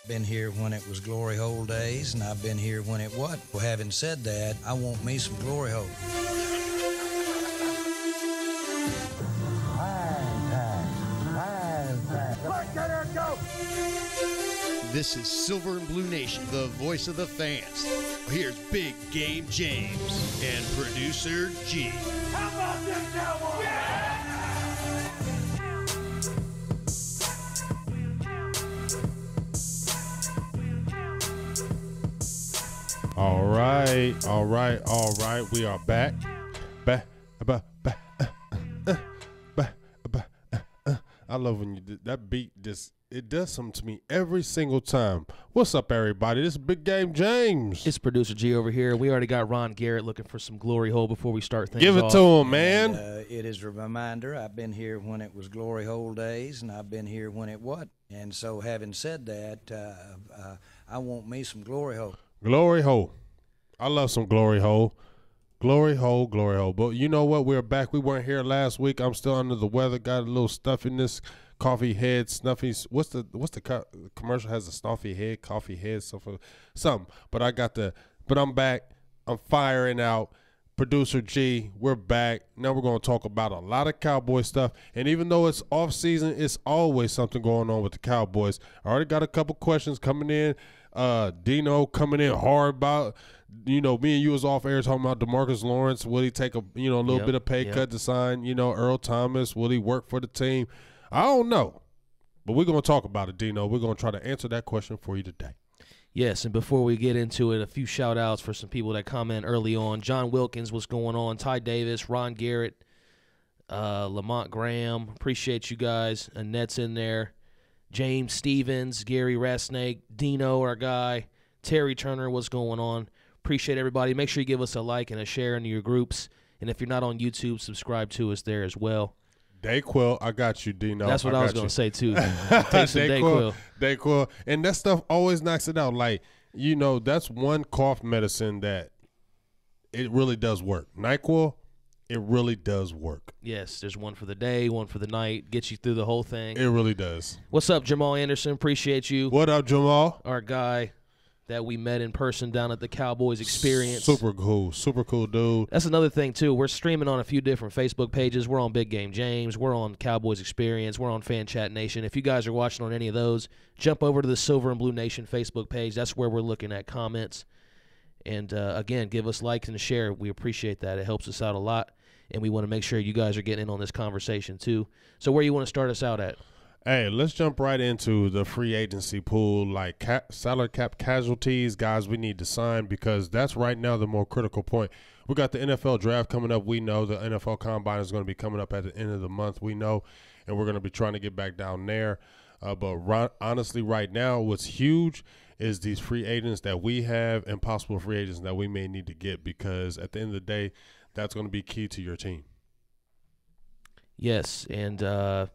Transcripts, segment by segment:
Been here when it was glory hole days, and I've been here when it wasn't. Well, having said that, I want me some glory hole. This is Silver and Blue Nation, the voice of the fans. Here's Big Game James and Producer G. How about this, Cowboys? Yeah! All right. We are back. I love when you do that beat. It does something to me every single time. What's up, everybody? This is Big Game James. It's Producer G over here. We already got Ron Garrett looking for some glory hole before we start things Give it off. to him, man. It is a reminder, I've been here when it was glory hole days, and I've been here when it wasn't. And so having said that, I want me some glory hole. Glory hole. I love some glory hole. Glory hole. But you know what? We're back. We weren't here last week. I'm still under the weather. Got a little stuffiness. Coffee head, snuffy. What's the commercial has a stuffy head, coffee head, something. But I'm back. I'm firing out. Producer G, we're back. Now we're going to talk about a lot of Cowboy stuff. And even though it's off season, it's always something going on with the Cowboys. I already got a couple questions coming in. Dino coming in hard about, me and you was off air talking about DeMarcus Lawrence. Will he take a little bit of pay cut to sign, Earl Thomas? Will he work for the team? I don't know, but we're going to talk about it, Dino. We're going to try to answer that question for you today. Yes, and before we get into it, a few shout-outs for some people that comment early on. John Wilkins, what's going on? Ty Davis, Ron Garrett, Lamont Graham. Appreciate you guys. Annette's in there. James Stevens, Gary Rasnake, Dino, our guy. Terry Turner, what's going on? Appreciate everybody. Make sure you give us a like and a share into your groups. And if you're not on YouTube, subscribe to us there as well. Dayquil, I got you, Dino. That's what I was going to say, too. Take some Dayquil. And that stuff always knocks it out. Like, that's one cough medicine that it really does work. NyQuil, it really does work. Yes, there's one for the day, one for the night. Gets you through the whole thing. It really does. What's up, Jamal Anderson? Appreciate you. What up, Jamal? Our guy that we met in person down at the Cowboys Experience. Super cool dude. That's another thing, too. We're streaming on a few different Facebook pages. We're on Big Game James. We're on Cowboys Experience. We're on Fan Chat Nation. If you guys are watching on any of those, jump over to the Silver and Blue Nation Facebook page. That's where we're looking at comments. And, again, give us likes and a share. We appreciate that. It helps us out a lot. And we want to make sure you guys are getting in on this conversation, too. So where you want to start us out at? Hey, let's jump right into the free agency pool, like salary cap casualties, guys we need to sign, because that's right now the more critical point. We got the NFL draft coming up. We know the NFL Combine is going to be coming up at the end of the month. We know, and we're going to be trying to get back down there. Honestly, right now, what's huge is these free agents that we have and possible free agents that we may need to get, because at the end of the day, that's going to be key to your team. Yes, and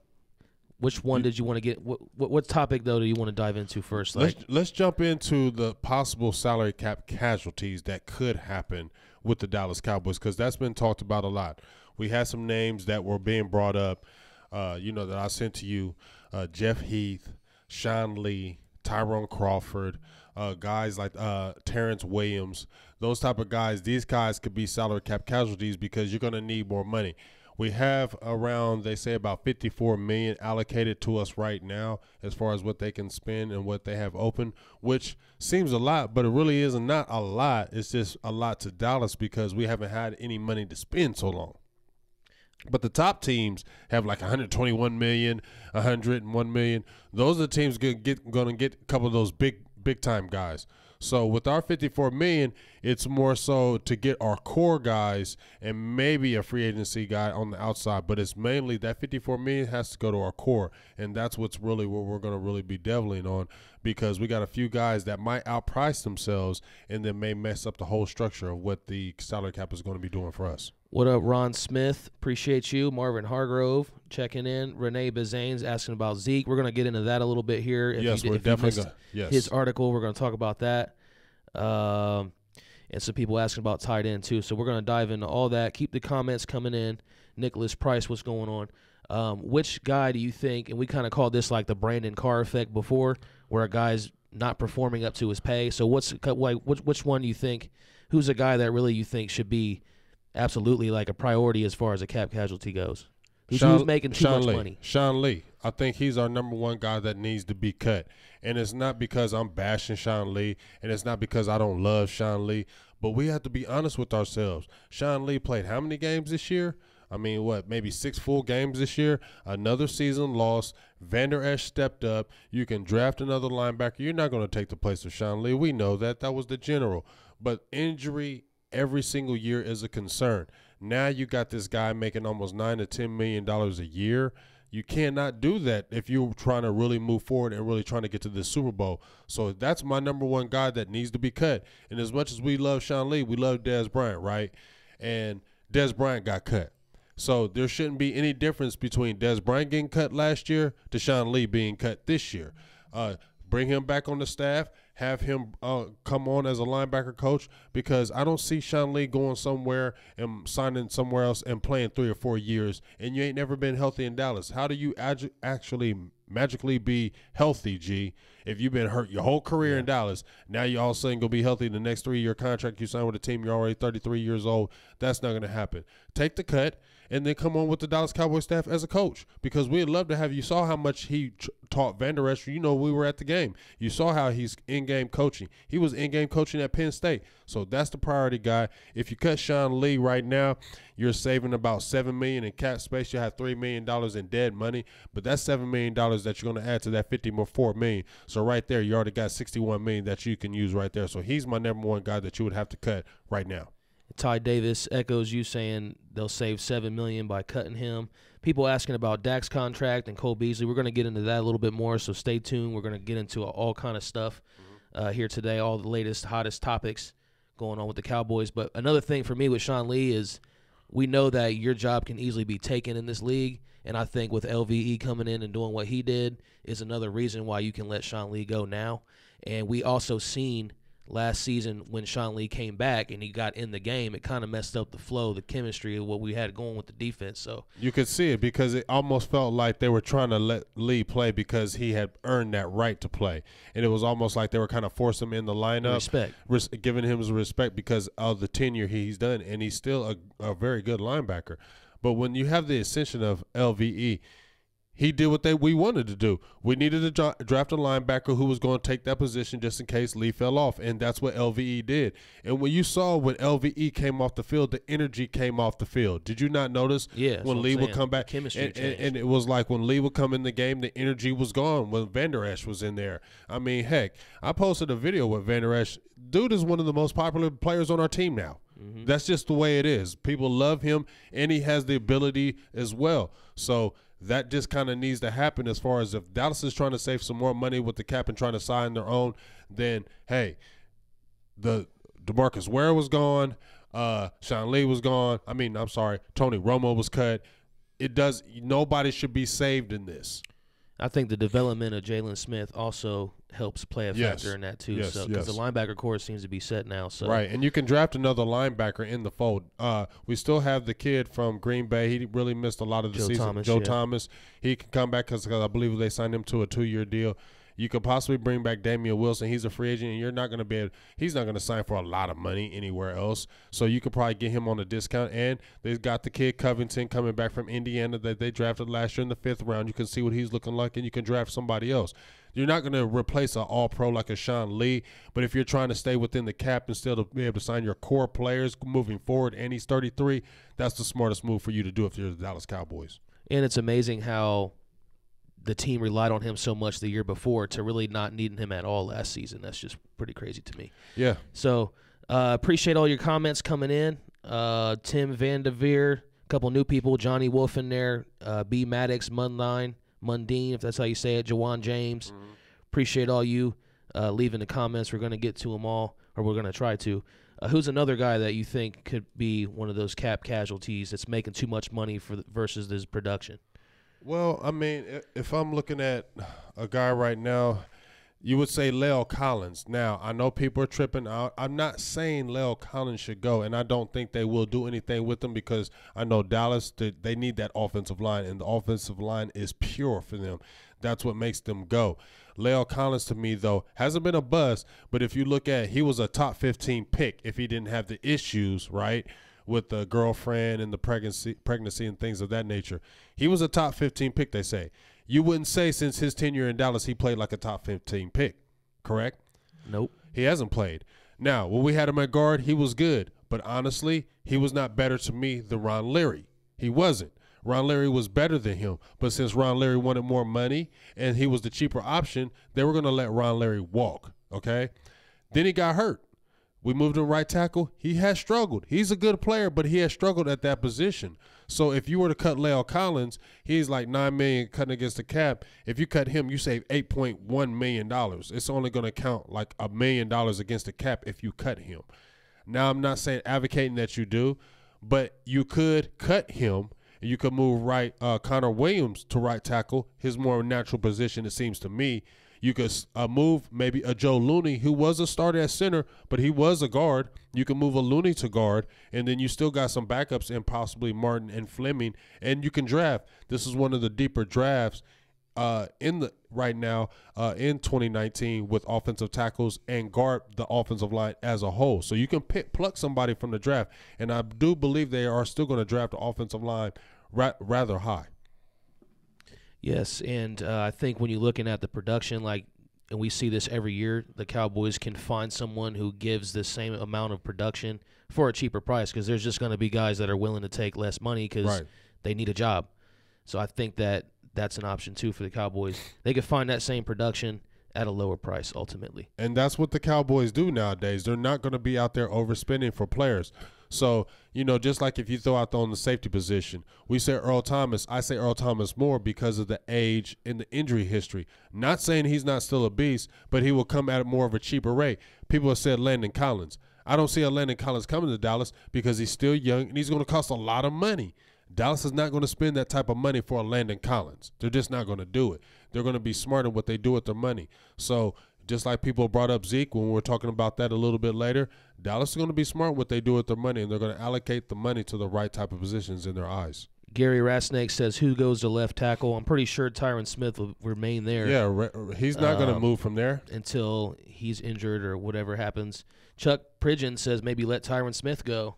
which one did you want to get? What topic, though, do you want to dive into first? Let's jump into the possible salary cap casualties that could happen with the Dallas Cowboys, because that's been talked about a lot. We had some names that were being brought up, that I sent to you, Jeff Heath, Sean Lee, Tyrone Crawford, guys like Terrence Williams, those type of guys. These guys could be salary cap casualties because you're going to need more money. We have around, they say, about $54 million allocated to us right now as far as what they can spend and what they have open, which seems a lot, but it really is not a lot. It's just a lot to Dallas because we haven't had any money to spend so long. But the top teams have like $121 million, $101 million. Those are the teams going to get a couple of those big time guys. So with our $54 million, it's more so to get our core guys and maybe a free agency guy on the outside. But it's mainly that $54 million has to go to our core, and that's what's really what we're going to really be deviling on, because we got a few guys that might outprice themselves and then may mess up the whole structure of what the salary cap is going to be doing for us. What up, Ron Smith? Appreciate you. Marvin Hargrove checking in. Renee Bazane's asking about Zeke. We're going to get into that a little bit here. We're definitely going to. His article, we're going to talk about that. And some people asking about tight end, too. So we're going to dive into all that. Keep the comments coming in. Nicholas Price, what's going on? Which guy do you think, and we kind of called this like the Brandon Carr effect before, where a guy's not performing up to his pay. So which one do you think? Who's a guy that really you think should be absolutely like a priority as far as a cap casualty goes? Who's making too much money? Sean Lee. I think he's our number one guy that needs to be cut. And it's not because I'm bashing Sean Lee, and it's not because I don't love Sean Lee, but we have to be honest with ourselves. Sean Lee played how many games this year? I mean, maybe 6 full games this year? Another season lost. Vander Esch stepped up. You can draft another linebacker. You're not going to take the place of Sean Lee. We know that. That was the general. But injury every single year is a concern. Now you got this guy making almost $9 to $10 million a year. You cannot do that if you're trying to really move forward and really trying to get to the Super Bowl. So that's my number one guy that needs to be cut. And as much as we love Sean Lee, we love Dez Bryant, right? And Dez Bryant got cut. So there shouldn't be any difference between Dez Bryant getting cut last year to Sean Lee being cut this year. Bring him back on the staff, have him come on as a linebacker coach, because I don't see Sean Lee going somewhere and signing somewhere else and playing 3 or 4 years, and you ain't never been healthy in Dallas. How do you actually magically be healthy, G, if you've been hurt your whole career in Dallas? Now you all of a sudden going to be healthy in the next 3-year contract you sign with a team. You're already 33 years old. That's not going to happen. Take the cut and then come on with the Dallas Cowboys staff as a coach, because we'd love to have you. Saw how much he taught Vander Esch. You know, we were at the game. You saw how he's in-game coaching. He was in-game coaching at Penn State. So that's the priority guy. If you cut Sean Lee right now, you're saving about $7 million in cap space. You have $3 million in dead money, but that's $7 million that you're going to add to that $4 million. So right there, you already got $61 million that you can use right there. So he's my number one guy that you would have to cut right now. Ty Davis echoes you saying they'll save $7 million by cutting him. People asking about Dak's contract and Cole Beasley. We're going to get into that a little bit more, so stay tuned. We're going to get into all kind of stuff here today, all the latest, hottest topics going on with the Cowboys. But another thing for me with Sean Lee is we know that your job can easily be taken in this league, and I think with LVE coming in and doing what he did is another reason why you can let Sean Lee go now. And we also seen last season when Sean Lee came back and he got in the game, it kind of messed up the flow, the chemistry of what we had going with the defense. So you could see it because it almost felt like they were trying to let Lee play because he had earned that right to play. And it was almost like they were kind of forcing him in the lineup, giving him his respect because of the tenure he's done. And he's still a very good linebacker. But when you have the ascension of LVE, he did what we wanted to do. We needed to draft a linebacker who was going to take that position just in case Lee fell off, and that's what LVE did. And when you saw when LVE came off the field, the energy came off the field. Did you not notice when Lee would come back? Chemistry and it was like when Lee would come in the game, the energy was gone when Vander Esch was in there. I mean, heck, I posted a video with Vander Esch. Dude is one of the most popular players on our team now. Mm-hmm. That's just the way it is. People love him, and he has the ability as well. So that just kind of needs to happen as far as if Dallas is trying to save some more money with the cap and trying to sign their own, then, hey, the DeMarcus Ware was gone. Sean Lee was gone. Tony Romo was cut. Nobody should be saved in this. I think the development of Jalen Smith also helps play a factor in that too. Because the linebacker core seems to be set now. So right, and you can draft another linebacker in the fold. We still have the kid from Green Bay. He really missed a lot of the season. Joe Thomas. He can come back because I believe they signed him to a 2-year deal. You could possibly bring back Damian Wilson. He's a free agent, and you're not going to be able – he's not going to sign for a lot of money anywhere else. So you could probably get him on a discount. And they've got the kid Covington coming back from Indiana that they drafted last year in the 5th round. You can see what he's looking like, and you can draft somebody else. You're not going to replace an all-pro like a Sean Lee, but if you're trying to stay within the cap and still to be able to sign your core players moving forward, and he's 33, that's the smartest move for you to do if you're the Dallas Cowboys. And it's amazing how – the team relied on him so much the year before to really not needing him at all last season. That's just pretty crazy to me. Yeah. So appreciate all your comments coming in. Tim Vanderveer, a couple new people, Johnny Wolf in there, B. Maddox, Mundine, if that's how you say it, Jawan James. Mm-hmm. Appreciate all you leaving the comments. We're going to get to them all, or we're going to try to. Who's another guy that you think could be one of those cap casualties that's making too much money versus this production? Well, I mean, if I'm looking at a guy right now, you would say Lael Collins. Now, I know people are tripping out. I'm not saying Lael Collins should go, and I don't think they will do anything with him because I know Dallas, they need that offensive line, and the offensive line is pure for them. That's what makes them go. Lael Collins, to me, though, hasn't been a bust, but if you look at, he was a top 15 pick if he didn't have the issues, right, with the girlfriend and the pregnancy and things of that nature. He was a top 15 pick, they say. You wouldn't say since his tenure in Dallas he played like a top 15 pick, correct? Nope. He hasn't played. Now, when we had him at guard, he was good, but honestly, he was not better to me than Ron Leary. He wasn't. Ron Leary was better than him, but since Ron Leary wanted more money and he was the cheaper option, they were going to let Ron Leary walk, okay? Then he got hurt. We moved him right tackle. He has struggled. He's a good player, but he has struggled at that position. So if you were to cut Lael Collins, he's like $9 million cutting against the cap. If you cut him, you save $8.1 million. It's only going to count like $1 million against the cap if you cut him. Now, I'm not saying advocating that you do, but you could cut him. You could move Connor Williams to right tackle, his more natural position, it seems to me. You could move maybe a Joe Looney, who was a starter at center, but he was a guard. You can move a Looney to guard, and then you still got some backups in possibly Martin and Fleming, and you can draft. This is one of the deeper drafts right now in 2019 with offensive tackles and guard the offensive line as a whole. So you can pluck somebody from the draft, and I do believe they are still going to draft the offensive line rather high. Yes, and I think when you're looking at the production, and we see this every year, the Cowboys can find someone who gives the same amount of production for a cheaper price, because there's just going to be guys that are willing to take less money because they need a job. So I think that's an option too for the Cowboys. They could find that same production at a lower price ultimately. And that's what the Cowboys do nowadays. They're not going to be out there overspending for players. So, just like if you throw out on the safety position, we say Earl Thomas. I say Earl Thomas more because of the age and the injury history. Not saying he's not still a beast, but he will come at more of a cheaper rate. People have said Landon Collins. I don't see a Landon Collins coming to Dallas because he's still young and he's going to cost a lot of money. Dallas is not going to spend that type of money for a Landon Collins. They're just not going to do it. They're going to be smart in what they do with their money. So just like people brought up Zeke when we were talking about that a little bit later, Dallas is going to be smart what they do with their money, and they're going to allocate the money to the right type of positions in their eyes. Gary Rasnake says, who goes to left tackle? I'm pretty sure Tyron Smith will remain there. Yeah, he's not going to move from there until he's injured or whatever happens. Chuck Pridgeon says maybe let Tyron Smith go.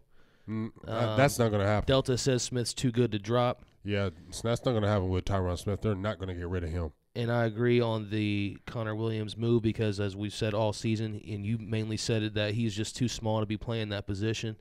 That's not going to happen. Delta says Smith's too good to drop. Yeah, so that's not going to happen with Tyron Smith. They're not going to get rid of him. And I agree on the Connor Williams move because, as we've said all season, and you mainly said it, that he's just too small to be playing that position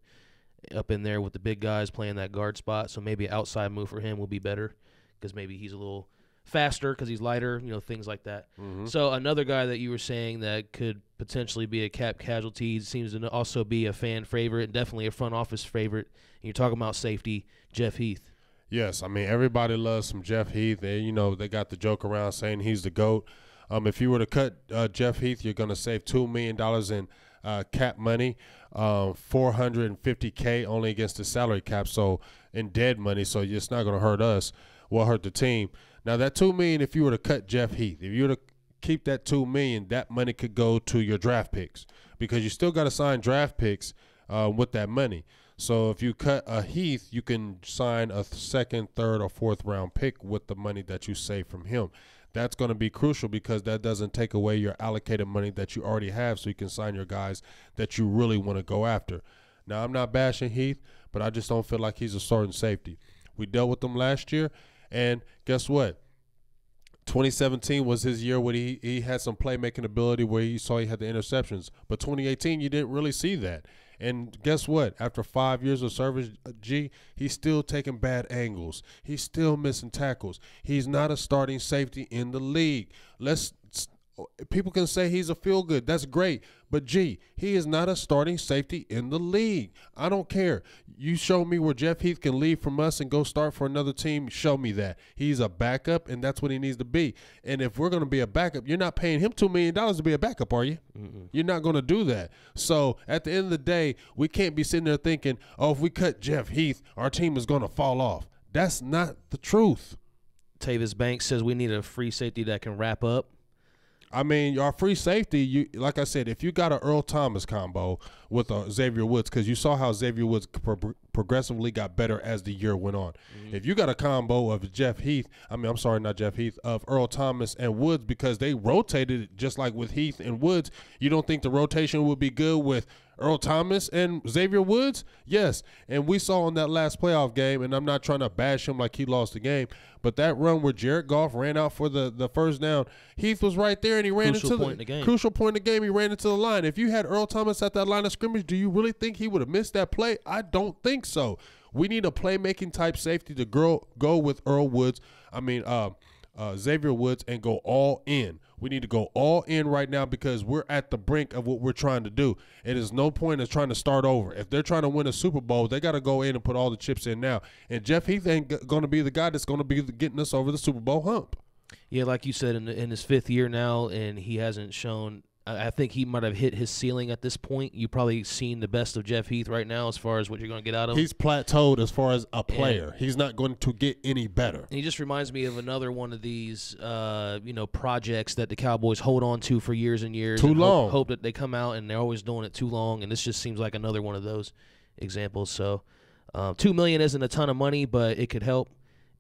up in there with the big guys playing that guard spot. So maybe an outside move for him will be better because maybe he's a little faster because he's lighter, things like that. Mm-hmm. So another guy that you were saying that could potentially be a cap casualty seems to also be a fan favorite and definitely a front office favorite. And you're talking about safety, Jeff Heath. Yes, I mean, everybody loves some Jeff Heath. They got the joke around saying he's the GOAT. If you were to cut Jeff Heath, you're going to save $2 million in cap money, $450K only against the salary cap, so in dead money, so it's not going to hurt us. Will hurt the team. Now, that $2 million, if you were to cut Jeff Heath, if you were to keep that $2 million, that money could go to your draft picks because you still got to sign draft picks with that money. So if you cut a Heath, you can sign a second, third, or fourth round pick with the money that you save from him. That's going to be crucial because that doesn't take away your allocated money that you already have, so you can sign your guys that you really want to go after. Now, I'm not bashing Heath, but I just don't feel like he's a starting safety. We dealt with him last year, and guess what? 2017 was his year where he had some playmaking ability where you saw he had the interceptions. But 2018, you didn't really see that. And guess what? After 5 years of service, he's still taking bad angles. He's still missing tackles. He's not a starting safety in the league. People can say he's a feel-good. That's great. But, he is not a starting safety in the league. I don't care. You show me where Jeff Heath can leave from us and go start for another team. Show me that. He's a backup, and that's what he needs to be. And if we're going to be a backup, you're not paying him $2 million to be a backup, are you? Mm-mm. You're not going to do that. So, at the end of the day, we can't be sitting there thinking, if we cut Jeff Heath, our team is going to fall off. That's not the truth. Tavis Banks says we need a free safety that can wrap up. I mean, our free safety, like I said, if you got an Earl Thomas combo with Xavier Woods, because you saw how Xavier Woods progressively got better as the year went on. If you got a combo of of Earl Thomas and Woods, because they rotated it just like with Heath and Woods, you don't think the rotation would be good with Earl Thomas and Xavier Woods? Yes. And we saw in that last playoff game, and I'm not trying to bash him like he lost the game, but that run where Jared Goff ran out for the first down, Heath was right there, and he ran into the crucial point in the game. He ran into the line. If you had Earl Thomas at that line of scrimmage, do you really think he would have missed that play? I don't think so. We need a playmaking type safety to go with Xavier Woods and go all in. We need to go all in right now because we're at the brink of what we're trying to do. It is no point in trying to start over. If they're trying to win a Super Bowl, they got to go in and put all the chips in now. And Jeff Heath ain't going to be the guy that's going to be getting us over the Super Bowl hump. Yeah, like you said, in his 5th year now, and he hasn't shown – I think he might have hit his ceiling at this point. You've probably seen the best of Jeff Heath right now as far as what you're going to get out of him. He's plateaued as far as a player. He's not going to get any better. And he just reminds me of another one of these, projects that the Cowboys hold on to for years and years. Too long. Hope that they come out, and they're always doing it too long. And this just seems like another one of those examples. So $2 million isn't a ton of money, but it could help.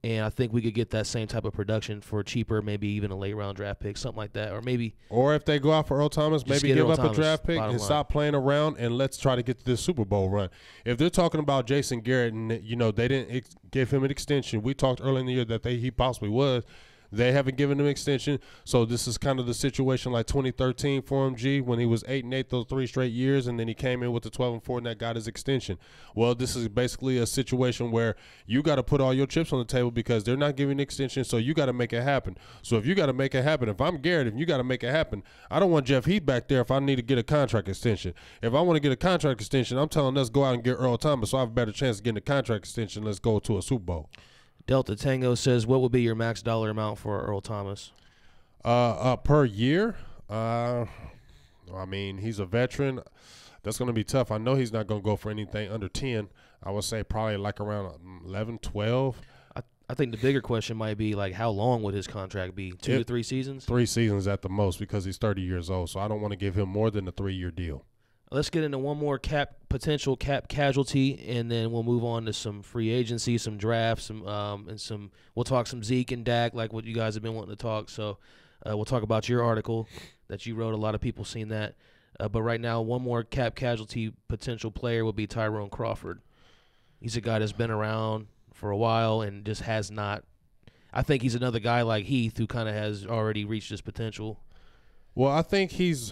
And I think we could get that same type of production for cheaper, maybe even a late-round draft pick, something like that. Or if they go out for Earl Thomas, maybe give up a draft pick and stop playing around, and let's try to get to this Super Bowl run. If they're talking about Jason Garrett and, they didn't give him an extension. We talked earlier in the year that he possibly was. They haven't given him an extension, so this is kind of the situation like 2013 for him, G, when he was 8-8 those 3 straight years, and then he came in with the 12-4 and that got his extension. Well, this is basically a situation where you got to put all your chips on the table because they're not giving an extension, so you got to make it happen. So if you got to make it happen, if I'm Garrett, if you got to make it happen, I don't want Jeff Heath back there if I need to get a contract extension. If I want to get a contract extension, I'm telling us go out and get Earl Thomas so I have a better chance of getting a contract extension. Let's go to a Super Bowl. Delta Tango says, what would be your max dollar amount for Earl Thomas? Per year? He's a veteran. That's going to be tough. I know he's not going to go for anything under 10. I would say probably like around 11, 12. I think the bigger question might be, like, how long would his contract be? 2 to 3 seasons? 3 seasons at the most because he's 30 years old, so I don't want to give him more than a 3-year deal. Let's get into one more potential cap casualty, and then we'll move on to some free agency, some drafts, we'll talk some Zeke and Dak, like what you guys have been wanting to talk. So we'll talk about your article that you wrote. A lot of people seen that. But right now, one more cap casualty potential player would be Tyrone Crawford. He's a guy that's been around for a while and just has not. I think he's another guy like Heath who kind of has already reached his potential. Well, I think he's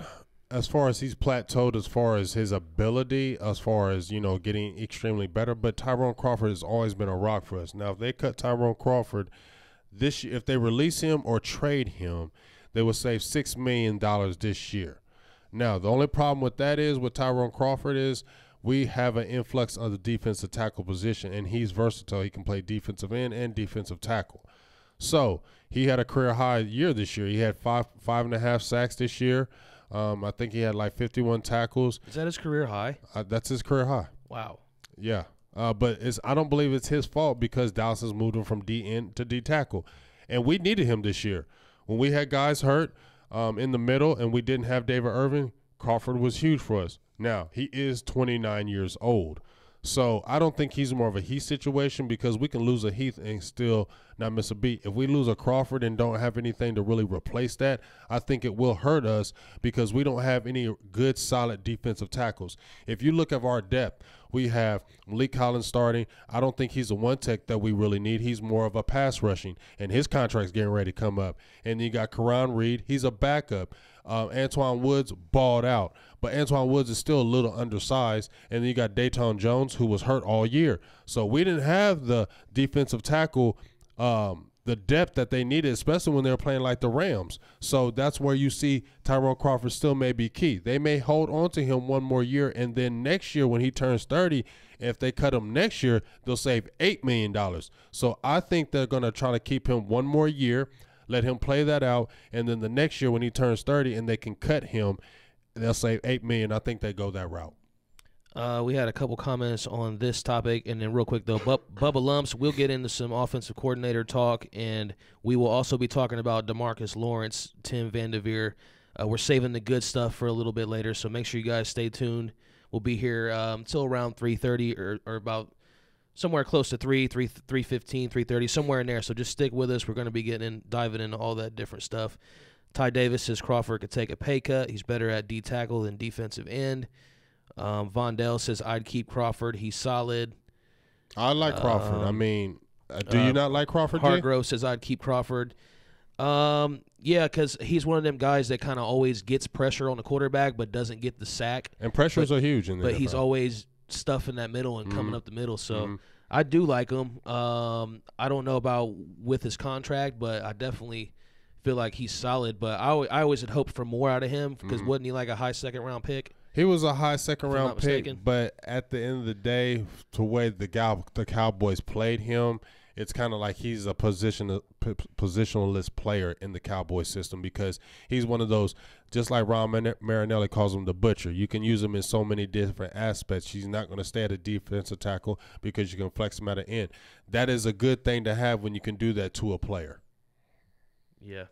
plateaued as far as his ability, as far as, getting extremely better. But Tyrone Crawford has always been a rock for us. Now, if they cut Tyrone Crawford this year, if they release him or trade him, they will save $6 million this year. Now, the only problem with that is with Tyrone Crawford is we have an influx of the defensive tackle position, and he's versatile. He can play defensive end and defensive tackle. So he had a career high year this year. He had 5.5 sacks this year. I think he had like 51 tackles. Is that his career high? That's his career high. Wow. Yeah. But I don't believe it's his fault because Dallas has moved him from D end to D tackle. And we needed him this year. When we had guys hurt in the middle and we didn't have David Irving, Crawford was huge for us. Now, he is 29 years old. So I don't think he's more of a Heath situation because we can lose a Heath and still not miss a beat. If we lose a Crawford and don't have anything to really replace that, I think it will hurt us because we don't have any good, solid defensive tackles. If you look at our depth, we have Lael Collins starting. I don't think he's a one tech that we really need. He's more of a pass rushing, and his contract's getting ready to come up. And you got Karan Reed. He's a backup. Antoine Woods balled out, but Antoine Woods is still a little undersized. And then you got Dayton Jones, who was hurt all year. So we didn't have the defensive tackle, the depth that they needed, especially when they were playing like the Rams. So that's where you see Tyrone Crawford still may be key. They may hold on to him one more year, and then next year when he turns 30, if they cut him next year, they'll save $8 million. So I think they're going to try to keep him one more year, let him play that out, and then the next year when he turns 30 and they can cut him, they'll save $8 million. I think they go that route. We had a couple comments on this topic, and then real quick, though, Bubba Lumps, we'll get into some offensive coordinator talk, and we will also be talking about DeMarcus Lawrence, Tim Vanderveer. We're saving the good stuff for a little bit later, so make sure you guys stay tuned. We'll be here until around 3:30 or about somewhere close to 3:15, 3:30, somewhere in there. So just stick with us. We're going to be diving into all that different stuff. Ty Davis says Crawford could take a pay cut. He's better at D tackle than defensive end. Vondell says I'd keep Crawford. He's solid. I like Crawford. I mean, do you not like Crawford, Jay? Hargrove says I'd keep Crawford. Yeah, because he's one of them guys that kind of always gets pressure on the quarterback but doesn't get the sack. And pressures are huge in there. But he's always stuffing that middle and coming up the middle. So I do like him. I don't know about with his contract, but I definitely feel like he's solid. But I always had hoped for more out of him because wasn't he like a high second-round pick? He was a high second-round pick, but at the end of the day, the way the Cowboys played him, it's kind of like he's a positionless player in the Cowboys system because he's one of those, just like Ron Marinelli calls him the butcher. You can use him in so many different aspects. He's not going to stay at a defensive tackle because you can flex him at an end. That is a good thing to have when you can do that to a player. Yeah.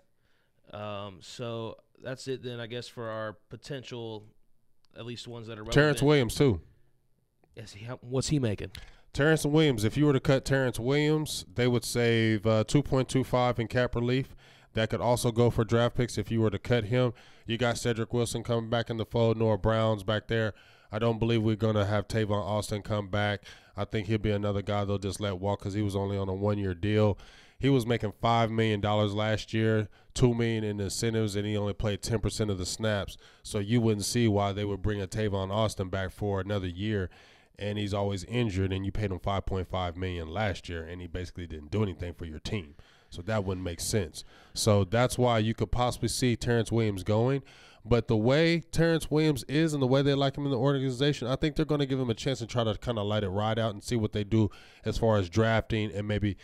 So that's it then, I guess, for our potential, at least ones that are relevant. Terrence Williams, too. What's he making? Terrence Williams, if you were to cut Terrence Williams, they would save $2.25 in cap relief. That could also go for draft picks if you were to cut him. You got Cedric Wilson coming back in the fold, Noah Brown's back there. I don't believe we're going to have Tavon Austin come back. I think he'll be another guy they'll just let walk because he was only on a one-year deal. He was making $5 million last year, $2 million in incentives, and he only played 10% of the snaps. So you wouldn't see why they would bring a Tavon Austin back for another year. And he's always injured, and you paid him $5.5 million last year, and he basically didn't do anything for your team. So that wouldn't make sense. So that's why you could possibly see Terrence Williams going. But the way Terrence Williams is and the way they like him in the organization, I think they're going to give him a chance and try to kind of let it ride out and see what they do as far as drafting and maybe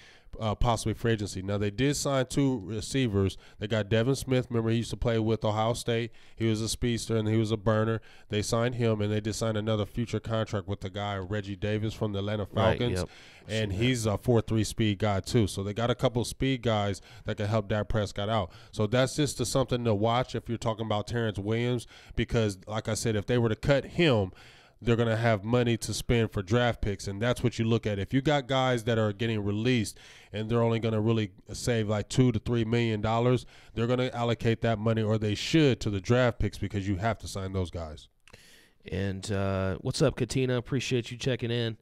possibly free agency. Now, they did sign 2 receivers. They got Devin Smith. Remember, he used to play with Ohio State. He was a speedster, and he was a burner. They signed him, and they did sign another future contract with the guy, Reggie Davis from the Atlanta Falcons. Right, yep. And he's a 4.3 speed guy, too. So they got a couple of speed guys that can help Dak Prescott out. So that's just something to watch if you're talking about Terrence Williams because, like I said, if they were to cut him, they're going to have money to spend for draft picks, and that's what you look at. If you got guys that are getting released and they're only going to really save like $2 to $3 million, they're going to allocate that money, or they should, to the draft picks because you have to sign those guys. And what's up, Katina? Appreciate you checking in.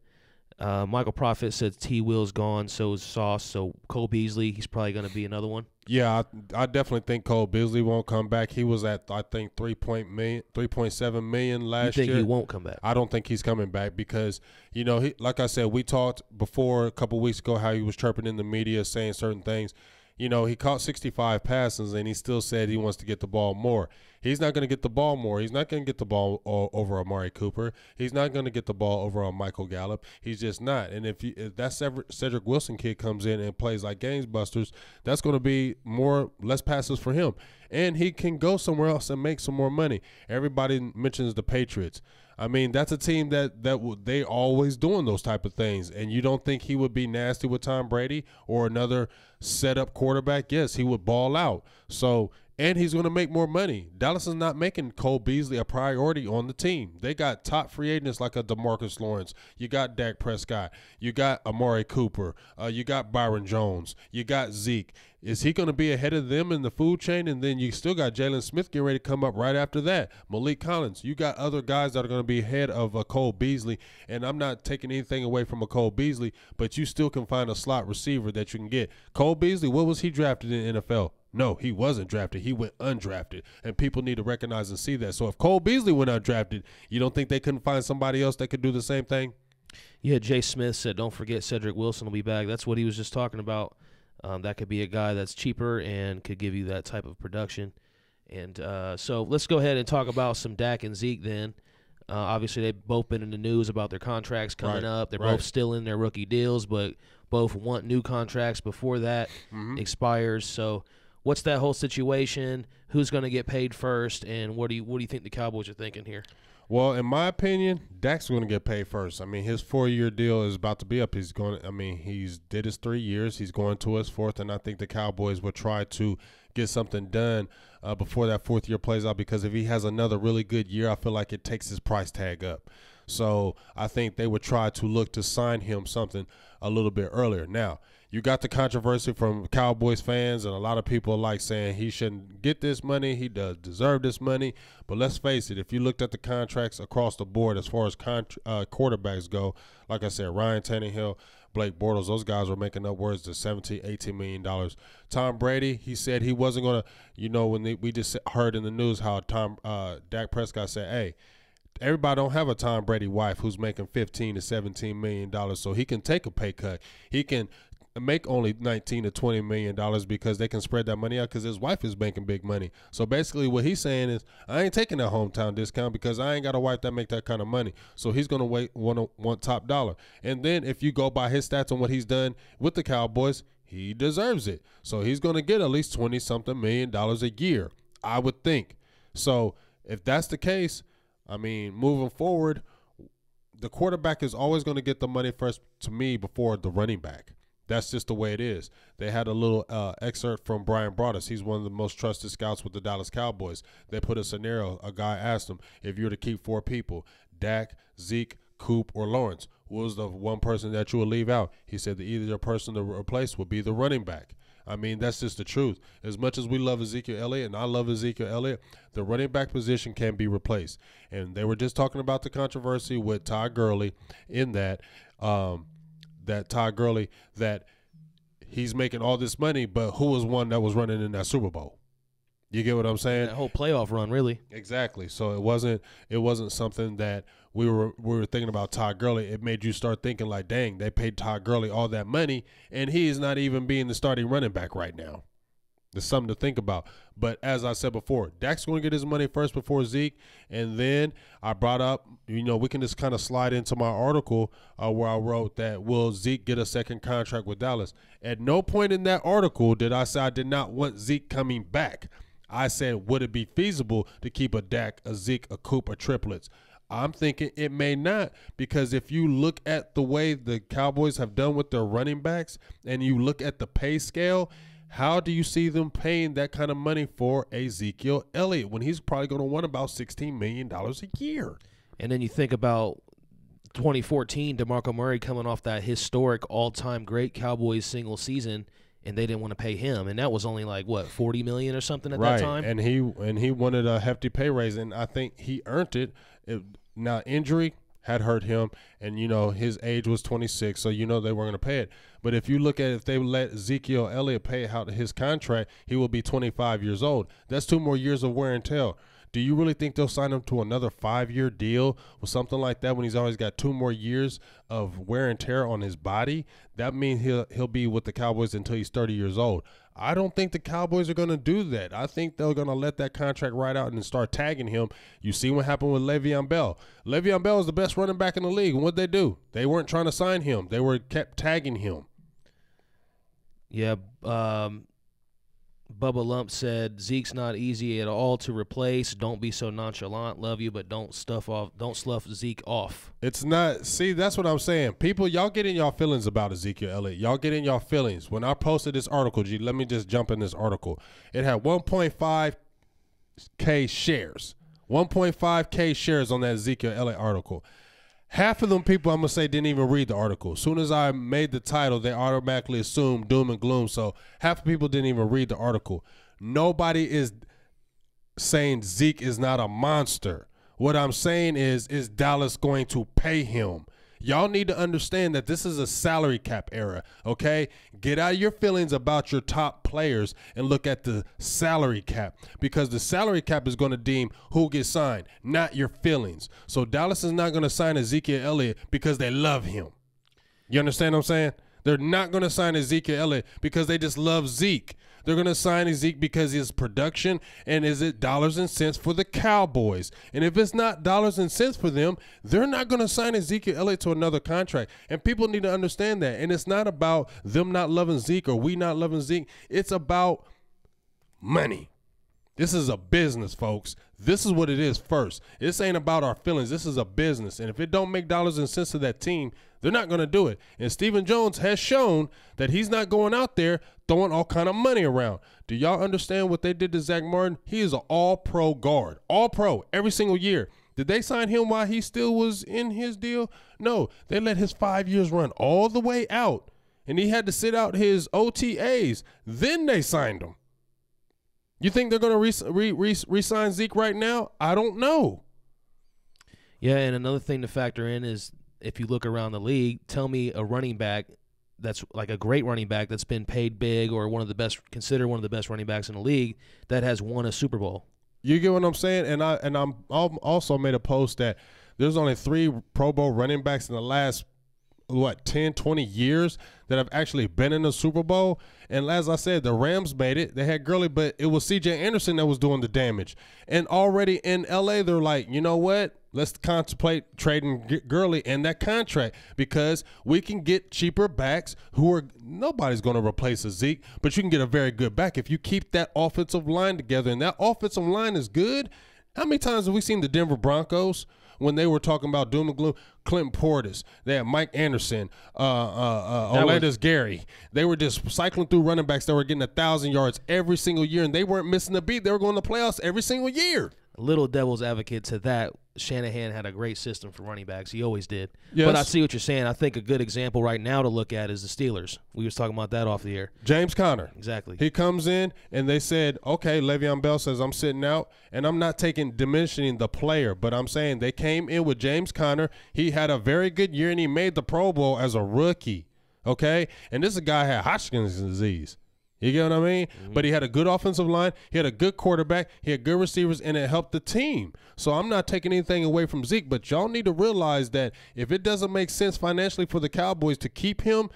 Michael Prophet said T. Will's gone, so is Sauce. So Cole Beasley, he's probably going to be another one. Yeah, I definitely think Cole Beasley won't come back. He was at, I think, $3.7 million last year. You think he won't come back? I don't think he's coming back because, like I said, we talked before a couple weeks ago how he was chirping in the media saying certain things. He caught 65 passes, and he still said he wants to get the ball more. He's not going to get the ball more. He's not going to get the ball over Amari Cooper. He's not going to get the ball over on Michael Gallup. He's just not. And if that Cedric Wilson kid comes in and plays like Gamesbusters, that's going to be less passes for him. And he can go somewhere else and make some more money. Everybody mentions the Patriots. I mean, that's a team that they always doing those type of things. And you don't think he would be nasty with Tom Brady or another set-up quarterback? Yes, he would ball out. So, and he's going to make more money. Dallas is not making Cole Beasley a priority on the team. They got top free agents like a DeMarcus Lawrence. You got Dak Prescott. You got Amari Cooper. You got Byron Jones. You got Zeke. Is he going to be ahead of them in the food chain? And then you still got Jalen Smith getting ready to come up right after that. Malik Collins. You got other guys that are going to be ahead of Cole Beasley. And I'm not taking anything away from a Cole Beasley, but you still can find a slot receiver that you can get. Cole Beasley, what was he drafted in the NFL? No, he wasn't drafted. He went undrafted, and people need to recognize and see that. So if Cole Beasley went undrafted, you don't think they couldn't find somebody else that could do the same thing? Yeah, Jay Smith said, don't forget Cedric Wilson will be back. That's what he was just talking about. That could be a guy that's cheaper and could give you that type of production. And so let's go ahead and talk about some Dak and Zeke then. Obviously, they've both been in the news about their contracts coming up. They're both still in their rookie deals, but both want new contracts before that expires. So what's that whole situation? Who's going to get paid first? And what do you think the Cowboys are thinking here? Well, in my opinion, Dak's going to get paid first. I mean, his 4-year deal is about to be up. He's did his 3 years. He's going to his 4th, and I think the Cowboys will try to get something done before that 4th year plays out, because if he has another really good year, I feel like it takes his price tag up. So I think they would try to look to sign him something a little bit earlier. Now, you got the controversy from Cowboys fans, and a lot of people like saying he shouldn't get this money. He does deserve this money. But let's face it, if you looked at the contracts across the board as far as quarterbacks go, like I said, Ryan Tannehill, Blake Bortles, those guys were making upwards to $17, $18 million. Tom Brady, he said he wasn't going to, when we just heard in the news how Dak Prescott said, hey, everybody don't have a Tom Brady wife who's making $15 to $17 million, so he can take a pay cut. He can make only $19 to $20 million because they can spread that money out because his wife is making big money. So basically what he's saying is, I ain't taking that hometown discount because I ain't got a wife that make that kind of money. So he's going to want top dollar. And then if you go by his stats on what he's done with the Cowboys, he deserves it. So he's going to get at least $20-something million a year, I would think. So if that's the case, I mean, moving forward, the quarterback is always going to get the money first to me before the running back. That's just the way it is. They had a little excerpt from Brian Broaddus. He's one of the most trusted scouts with the Dallas Cowboys. They put a scenario. A guy asked him, if you were to keep 4 people, Dak, Zeke, Coop, or Lawrence, what was the one person that you would leave out? He said the either person to replace would be the running back. I mean, that's just the truth. As much as we love Ezekiel Elliott, and I love Ezekiel Elliott, the running back position can be replaced. And they were just talking about the controversy with Todd Gurley in that Todd Gurley, that he's making all this money, but who was one that was running in that Super Bowl? You get what I'm saying? That whole playoff run, really. Exactly. So it wasn't something that we were thinking about Todd Gurley. It made you start thinking like, dang, they paid Todd Gurley all that money, and he is not even being the starting running back right now. There's something to think about. But as I said before, Dak's going to get his money first before Zeke. And then I brought up, we can just kind of slide into my article where I wrote that, will Zeke get a second contract with Dallas? At no point in that article did I say I did not want Zeke coming back. I said, would it be feasible to keep a Dak, a Zeke, a Coop, or triplets? I'm thinking it may not, because if you look at the way the Cowboys have done with their running backs and you look at the pay scale, how do you see them paying that kind of money for Ezekiel Elliott when he's probably going to want about $16 million a year? And then you think about 2014, DeMarco Murray coming off that historic all-time great Cowboys single season, and they didn't want to pay him, and that was only like what, $40 million or something at that time. And he wanted a hefty pay raise, and I think he earned it. Now injury had hurt him, and his age was 26, so they weren't going to pay it. But if you look at if they let Ezekiel Elliott pay out his contract, he will be 25 years old. That's 2 more years of wear and tear. Do you really think they'll sign him to another 5-year deal or something like that when he's always got 2 more years of wear and tear on his body? That means he'll be with the Cowboys until he's 30 years old. I don't think the Cowboys are going to do that. I think they're going to let that contract ride out and start tagging him. You see what happened with Le'Veon Bell. Le'Veon Bell is the best running back in the league. And what'd they do? They weren't trying to sign him. They kept tagging him. Yeah, Bubba Lump said, Zeke's not easy at all to replace. Don't be so nonchalant. Love you, but don't slough Zeke off. It's not. See, that's what I'm saying. People, y'all get in y'all feelings about Ezekiel Elliott. Y'all get in y'all feelings. When I posted this article, let me just jump in this article. It had 1.5K shares. 1.5K shares on that Ezekiel Elliott article. Half of them people, I'm going to say, didn't even read the article. As soon as I made the title, they automatically assumed doom and gloom. So half of people didn't even read the article. Nobody is saying Zeke is not a monster. What I'm saying is Dallas going to pay him? Y'all need to understand that this is a salary cap era, okay? Get out of your feelings about your top players and look at the salary cap, because the salary cap is going to deem who gets signed, not your feelings. So Dallas is not going to sign Ezekiel Elliott because they love him. You understand what I'm saying? They're not going to sign Ezekiel Elliott because they just love Zeke. They're going to sign Zeke because his production, and is it dollars and cents for the Cowboys? And if it's not dollars and cents for them, they're not going to sign Ezekiel Elliott to another contract. And people need to understand that. And it's not about them not loving Zeke or we not loving Zeke. It's about money. This is a business, folks. This is what it is first. This ain't about our feelings. This is a business. And if it don't make dollars and cents to that team, they're not going to do it. And Stephen Jones has shown that he's not going out there throwing all kind of money around. Do y'all understand what they did to Zach Martin? He is an all-pro guard. All-pro every single year. Did they sign him while he still was in his deal? No. They let his 5 years run all the way out. And he had to sit out his OTAs. Then they signed him. You think they're going to re-sign Zeke right now? I don't know. Yeah, and another thing to factor in is if you look around the league, tell me a running back that's like a great running back that's been paid big or considered one of the best running backs in the league that has won a Super Bowl. You get what I'm saying? And I'm also made a post that there's only 3 Pro Bowl running backs in the last 10, 20 years that have actually been in the Super Bowl. And as I said, the Rams made it. They had Gurley, but it was C.J. Anderson that was doing the damage. And already in L.A., they're like, you know what? Let's contemplate trading Gurley in that contract because we can get cheaper backs who are – nobody's going to replace a Zeke, but you can get a very good back if you keep that offensive line together. And that offensive line is good. How many times have we seen the Denver Broncos – when they were talking about doom and gloom, Clinton Portis, they had Mike Anderson, Olandis Gary. They were just cycling through running backs that were getting 1,000 yards every single year, and they weren't missing a beat. They were going to playoffs every single year. A little devil's advocate to that, Shanahan had a great system for running backs. He always did. Yes. But I see what you're saying. I think a good example right now to look at is the Steelers. We was talking about that off the air. James Conner. Exactly. He comes in, and they said, okay, Le'Veon Bell says, I'm sitting out, and I'm not diminishing the player, but I'm saying they came in with James Conner. He had a very good year, and he made the Pro Bowl as a rookie, okay? And this guy had Hodgkin's disease. You get what I mean? Mm-hmm. But he had a good offensive line. He had a good quarterback. He had good receivers, and it helped the team. So I'm not taking anything away from Zeke, but y'all need to realize that if it doesn't make sense financially for the Cowboys to keep him,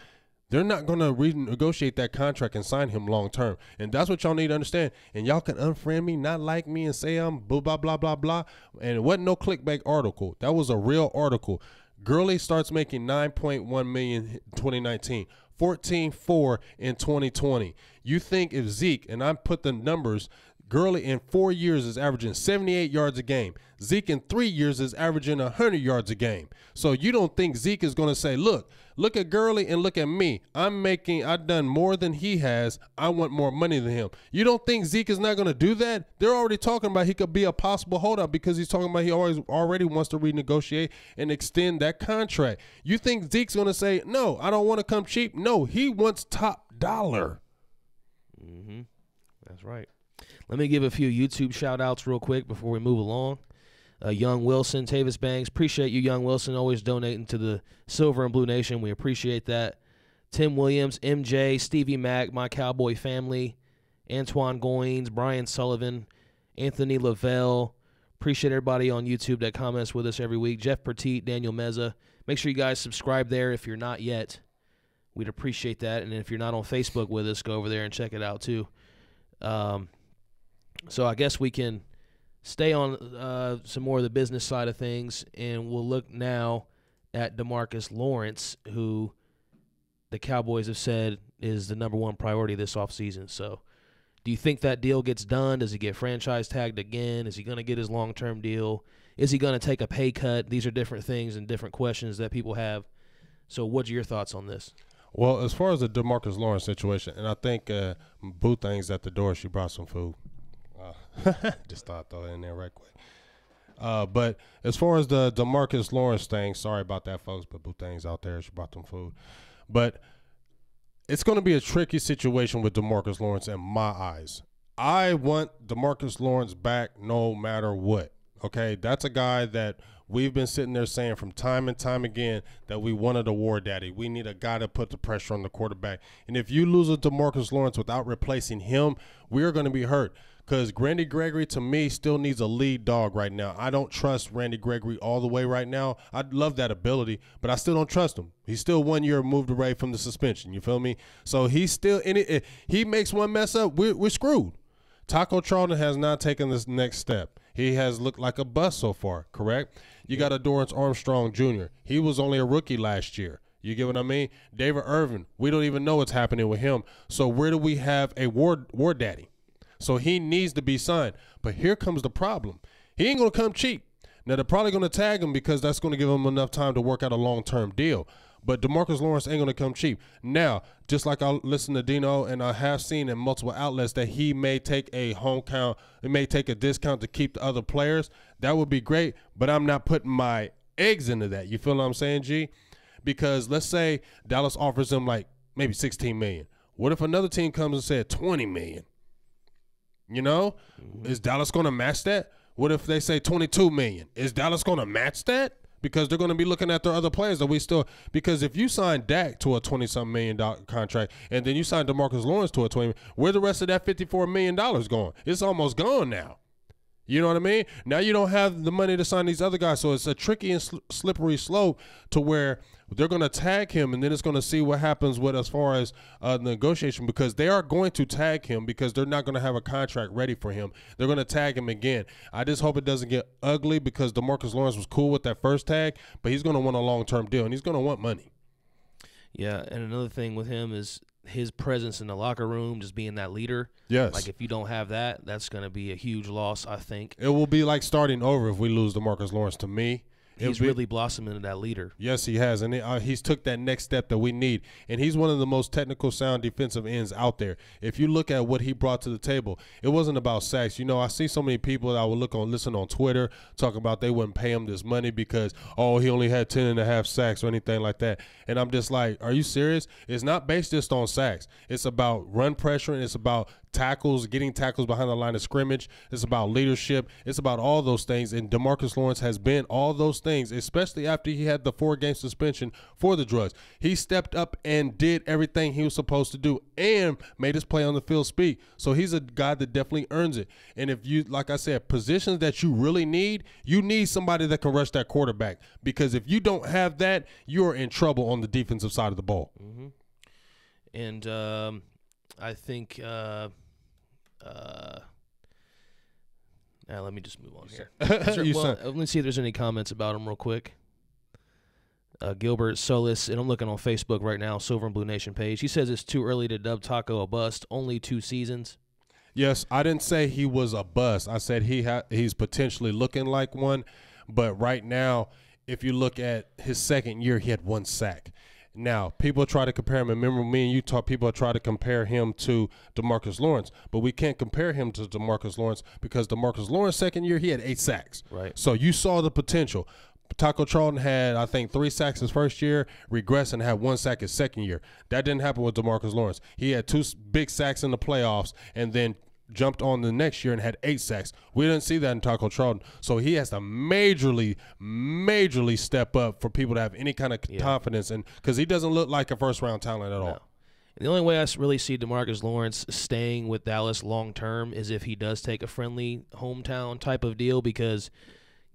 they're not going to renegotiate that contract and sign him long term. And that's what y'all need to understand. And y'all can unfriend me, not like me, and say I'm blah, blah, blah, blah, blah. And it wasn't no clickbait article. That was a real article. Gurley starts making $9.1 million in 2019. 14.4 in 2020. You think if Zeke, and I put the numbers, Gurley in 4 years is averaging 78 yards a game. Zeke in 3 years is averaging 100 yards a game. So you don't think Zeke is going to say, look at Gurley and look at me. I've done more than he has. I want more money than him. You don't think Zeke is not going to do that? They're already talking about he could be a possible holdout because he's talking about he already wants to renegotiate and extend that contract. You think Zeke's going to say, no, I don't want to come cheap? No, he wants top dollar. Mm-hmm. That's right. Let me give a few YouTube shout-outs real quick before we move along. Young Wilson, Tavis Banks. Appreciate you, Young Wilson, always donating to the Silver and Blue Nation. We appreciate that. Tim Williams, MJ, Stevie Mack, my Cowboy family, Antoine Goins, Brian Sullivan, Anthony Lavelle. Appreciate everybody on YouTube that comments with us every week. Jeff Petit, Daniel Meza. Make sure you guys subscribe there if you're not yet. We'd appreciate that. And if you're not on Facebook with us, go over there and check it out too. So I guess we can stay on some more of the business side of things, and we'll look now at DeMarcus Lawrence, who the Cowboys have said is the #1 priority this offseason. So do you think that deal gets done? Does he get franchise tagged again? Is he going to get his long-term deal? Is he going to take a pay cut? These are different things and different questions that people have. So what's your thoughts on this? Well, as far as the DeMarcus Lawrence situation, and I think Boo Thing's at the door. She brought some food. Just thought I'd throw it in there right quick. But as far as the DeMarcus Lawrence thing, sorry about that, folks, but Boo Thing's out there. She brought them food. But it's going to be a tricky situation with DeMarcus Lawrence in my eyes. I want DeMarcus Lawrence back no matter what, okay? That's a guy that we've been sitting there saying from time and time again that we wanted a war daddy. We need a guy to put the pressure on the quarterback. And if you lose a DeMarcus Lawrence without replacing him, we are going to be hurt. Because Randy Gregory, to me, still needs a lead dog right now. I don't trust Randy Gregory all the way right now. I love that ability, but I still don't trust him. He's still 1 year moved away from the suspension. You feel me? So he's still in it. If he makes one mess up, we're screwed. Taco Charlton has not taken this next step. He has looked like a bust so far, correct? You got a Dorrance Armstrong Jr. He was only a rookie last year. You get what I mean? David Irvin, we don't even know what's happening with him. So where do we have a war daddy? So he needs to be signed. But here comes the problem. He ain't going to come cheap. Now, they're probably going to tag him because that's going to give him enough time to work out a long-term deal. But DeMarcus Lawrence ain't going to come cheap. Now, just like I listen to Dino, and I have seen in multiple outlets that he may take a discount to keep the other players. That would be great, but I'm not putting my eggs into that. You feel what I'm saying, G? Because let's say Dallas offers him like maybe $16 million. What if another team comes and said $20 million? You know, is Dallas going to match that? What if they say $22 million? Is Dallas going to match that? Because they're going to be looking at their other players that we still – because if you sign Dak to a $20-something million contract and then you sign DeMarcus Lawrence to a $20 million, where the rest of that $54 million going? It's almost gone now. You know what I mean? Now you don't have the money to sign these other guys, so it's a tricky and slippery slope to where they're going to tag him, and then it's going to see what happens with as far as negotiation, because they are going to tag him because they're not going to have a contract ready for him. They're going to tag him again. I just hope it doesn't get ugly because DeMarcus Lawrence was cool with that first tag, but he's going to want a long-term deal, and he's going to want money. Yeah, and another thing with him is his presence in the locker room, just being that leader. Yes. Like, if you don't have that, that's going to be a huge loss, I think. It will be like starting over if we lose DeMarcus Lawrence to me. He's really blossomed into that leader. Yes, he has, and he's took that next step that we need, and he's one of the most technical, sound defensive ends out there. If you look at what he brought to the table, it wasn't about sacks. You know, I see so many people that I would listen on Twitter talking about they wouldn't pay him this money because, he only had 10.5 sacks or anything like that, and I'm just like, are you serious? It's not based just on sacks. It's about run pressure, and it's about tackles, getting tackles behind the line of scrimmage. It's about leadership. It's about all those things, and DeMarcus Lawrence has been all those things, especially after he had the 4-game suspension for the drugs. He stepped up and did everything he was supposed to do and made his play on the field speak. So he's a guy that definitely earns it. And if you, like I said, positions that you really need, you need somebody that can rush that quarterback, because if you don't have that, you're in trouble on the defensive side of the ball. Mm-hmm. And I think let me just move on here. Let me see if there's any comments about him real quick. Gilbert Solis, and I'm looking on Facebook right now, Silver and Blue Nation page. He says it's too early to dub Taco a bust, only 2 seasons. Yes, I didn't say he was a bust. I said he's potentially looking like one, but right now, if you look at his second year, he had 1 sack. Now, people try to compare him, and remember me and you people try to compare him to DeMarcus Lawrence, but we can't compare him to DeMarcus Lawrence because DeMarcus Lawrence second year, he had 8 sacks. Right. So you saw the potential. Taco Charlton had, I think, 3 sacks his first year, regressed and had 1 sack his second year. That didn't happen with DeMarcus Lawrence. He had 2 big sacks in the playoffs and then jumped on the next year and had 8 sacks. We didn't see that in Taco Charlton. So he has to majorly step up for people to have any kind of confidence in, because he doesn't look like a first-round talent at all. And the only way I really see DeMarcus Lawrence staying with Dallas long-term is if he does take a friendly hometown type of deal, because,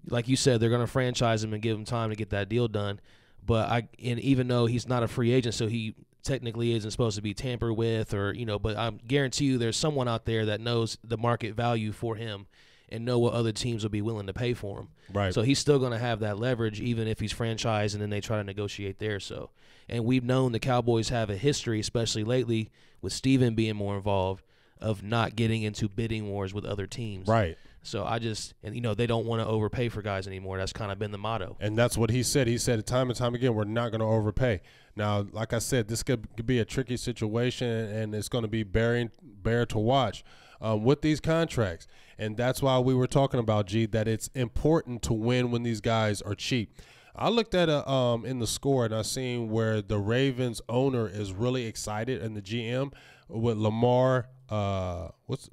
like you said, they're going to franchise him and give him time to get that deal done. But even though he's not a free agent, so he technically isn't supposed to be tampered with, or but I guarantee you there's someone out there that knows the market value for him and know what other teams will be willing to pay for him. Right. So he's still going to have that leverage even if he's franchised and then they try to negotiate there. So, and we've known the Cowboys have a history, especially lately with Steven being more involved, of not getting into bidding wars with other teams. Right. So they don't want to overpay for guys anymore. That's kind of been the motto. And that's what he said. He said time and time again, we're not going to overpay. Now, like I said, this could be a tricky situation, and it's going to be bear to watch with these contracts. And that's why we were talking about, G, that it's important to win when these guys are cheap. I looked at in the score, and I seen where the Ravens owner is really excited, and the GM with Lamar. What's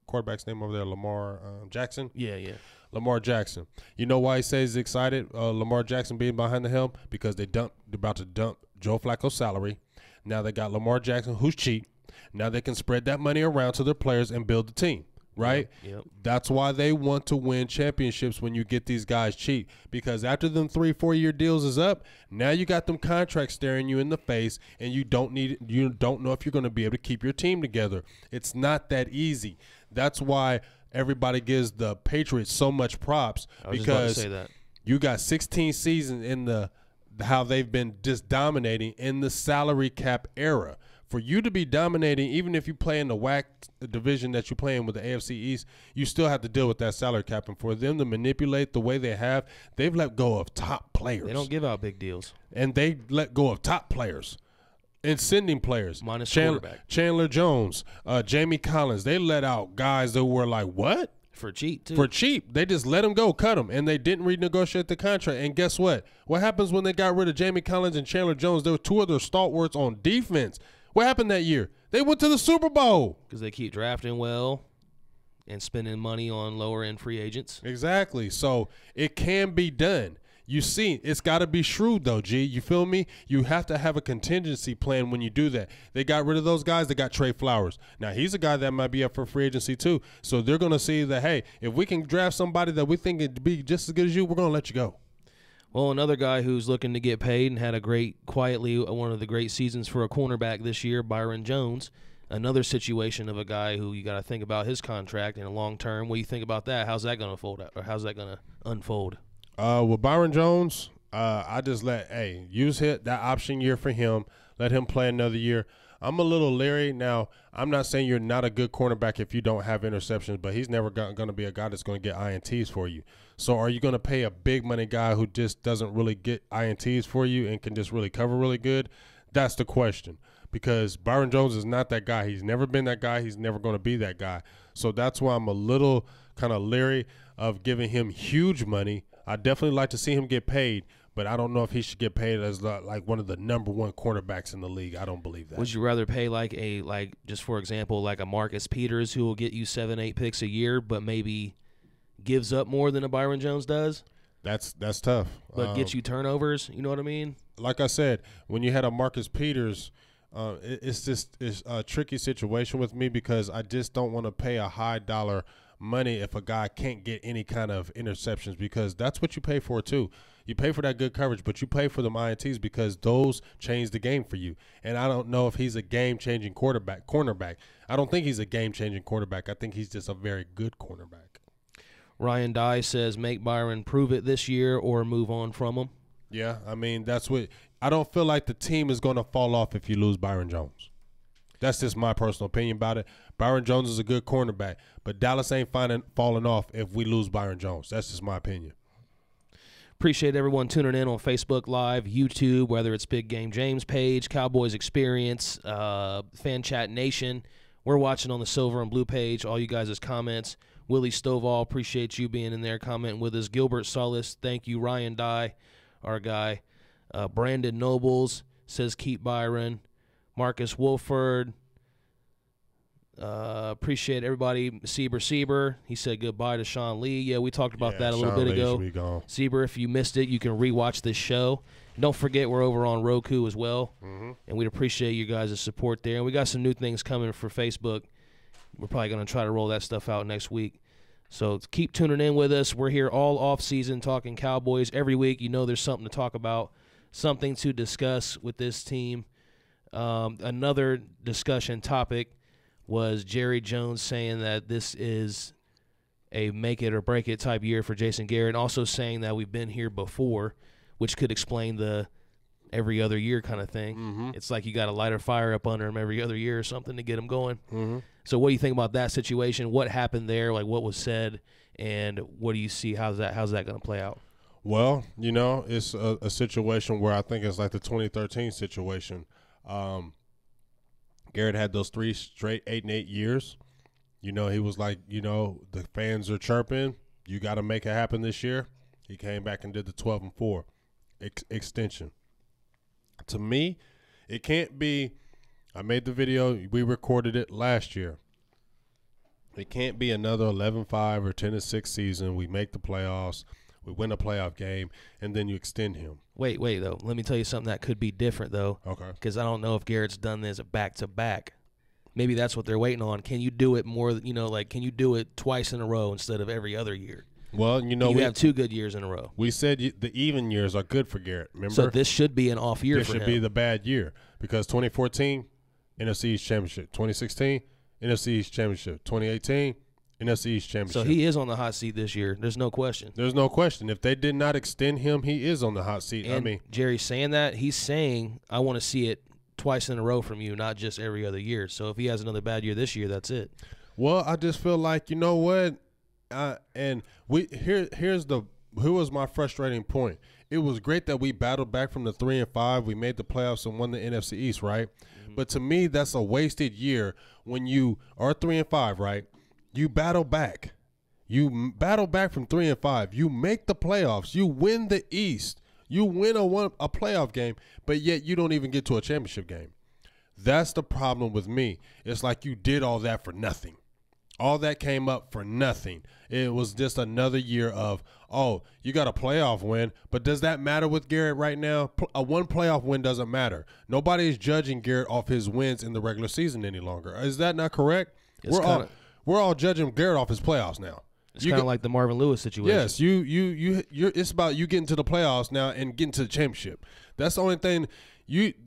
quarterback's name over there? Lamar Jackson. Yeah. Lamar Jackson. You know why he says he's excited? Lamar Jackson being behind the helm, because they're about to dump Joe Flacco's salary. Now they got Lamar Jackson, who's cheap. Now they can spread that money around to their players and build the team. Right? Yep. That's why they want to win championships when you get these guys cheap, because after them 3-4 year deals is up, now you got them contracts staring you in the face, and you don't know if you're going to be able to keep your team together. It's not that easy. That's why everybody gives the Patriots so much props, because you got 16 seasons in how they've been just dominating in the salary cap era. for you to be dominating, even if you play in the WAC division that you're playing with the AFC East, you still have to deal with that salary cap. And for them to manipulate the way they have, they've let go of top players. They don't give out big deals. And they let go of top players and sending players. Minus quarterback. Chandler Jones, Jamie Collins. They let out guys that were like, what? For cheap, too. For cheap. They just let them go, cut them, and they didn't renegotiate the contract. And guess what? What happens when they got rid of Jamie Collins and Chandler Jones? There were two of their stalwarts on defense. What happened that year? They went to the Super Bowl. Because they keep drafting well and spending money on lower-end free agents. Exactly. So it can be done. You see, it's got to be shrewd, though, G. You feel me? You have to have a contingency plan when you do that. They got rid of those guys. They got Trey Flowers. Now, he's a guy that might be up for free agency, too. So they're going to see that, hey, if we can draft somebody that we think would be just as good as you, we're going to let you go. Well, another guy who's looking to get paid and had one of the great seasons for a cornerback this year, Byron Jones. Another situation of a guy who you got to think about his contract in the long term. What do you think about that? How's that going to unfold? With Byron Jones, I just use that option year for him. Let him play another year. I'm a little leery. Now, I'm not saying you're not a good cornerback if you don't have interceptions, but he's never going to be a guy that's going to get INTs for you. So are you going to pay a big money guy who just doesn't really get INTs for you and can just really cover really good? That's the question, because Byron Jones is not that guy. He's never been that guy. He's never going to be that guy. So that's why I'm a little kind of leery of giving him huge money. I definitely like to see him get paid, but I don't know if he should get paid as like one of the number one cornerbacks in the league. I don't believe that. Would you rather pay just for example, like a Marcus Peters who will get you 7-8 picks a year, but maybe gives up more than a Byron Jones does? That's tough. But gets you turnovers. You know what I mean? Like I said, when you had a Marcus Peters, it's a tricky situation with me because I just don't want to pay a high dollar money if a guy can't get any kind of interceptions, because that's what you pay for too. You pay for that good coverage, but you pay for the INTs because those change the game for you. And I don't know if he's a game-changing cornerback. I don't think he's a game-changing quarterback. I think he's just a very good cornerback. Ryan Dye says make Byron prove it this year or move on from him. Yeah, I mean, that's what – I don't feel like the team is going to fall off if you lose Byron Jones. That's just my personal opinion about it. Byron Jones is a good cornerback, but Dallas ain't falling off if we lose Byron Jones. That's just my opinion. Appreciate everyone tuning in on Facebook Live, YouTube, whether it's Big Game James page, Cowboys Experience, Fan Chat Nation. We're watching on the Silver and Blue page. All you guys' comments. Willie Stovall, appreciate you being in there commenting with us. Gilbert Solis, thank you. Ryan Dye, our guy. Brandon Nobles says keep Byron. Marcus Wolford, appreciate everybody. Sieber, he said goodbye to Sean Lee. Yeah, we talked about that a little bit ago. Sieber, if you missed it, you can rewatch this show. And don't forget, we're over on Roku as well, and we'd appreciate you guys' support there. And we got some new things coming for Facebook. We're probably going to try to roll that stuff out next week. So keep tuning in with us. We're here all off-season talking Cowboys. Every week, you know there's something to talk about, something to discuss with this team. Another discussion topic was Jerry Jones saying that this is a make it or break it type year for Jason Garrett, and also saying that we've been here before, which could explain the every other year kind of thing. It's like you got to light a fire up under him every other year or something to get him going. So what do you think about that situation? What happened there? Like what was said, and what do you see? How's that going to play out? Well, you know, it's a situation where I think it's like the 2013 situation. Garrett had those 3 straight 8-8 years. You know, he was like, you know, the fans are chirping. You got to make it happen this year. He came back and did the 12-4 extension. To me, it can't be. I made the video. We recorded it last year. It can't be another 11-5 or 10-6 season. We make the playoffs. We win a playoff game, and then you extend him. Wait, though. Let me tell you something that could be different, though. Okay. Because I don't know if Garrett's done this back-to-back. Maybe that's what they're waiting on. Can you do it more, you know, like can you do it twice in a row instead of every other year? Well, you know, we have 2 good years in a row. We said the even years are good for Garrett, remember? So this should be an off year for him. This should be the bad year because 2014, NFC East Championship. 2016, NFC East Championship. 2018, NFC East Championship. So he is on the hot seat this year. There's no question. There's no question. If they did not extend him, he is on the hot seat. And Jerry's saying that. He's saying, I want to see it twice in a row from you, not just every other year. So if he has another bad year this year, that's it. Well, I just feel like, you know what, here was my frustrating point. It was great that we battled back from the 3-5. We made the playoffs and won the NFC East, right? Mm-hmm. But to me, that's a wasted year when you are 3-5, right? You battle back. You battle back from 3-5. You make the playoffs. You win the East. You win a playoff game, but yet you don't even get to a championship game. That's the problem with me. It's like you did all that for nothing. All that came up for nothing. It was just another year of, oh, you got a playoff win, but does that matter with Garrett right now? A one playoff win doesn't matter. Nobody is judging Garrett off his wins in the regular season any longer. Is that not correct? We're all judging Garrett off his playoffs now. It's kind of like the Marvin Lewis situation. Yes, it's about you getting to the playoffs now and getting to the championship. That's the only thing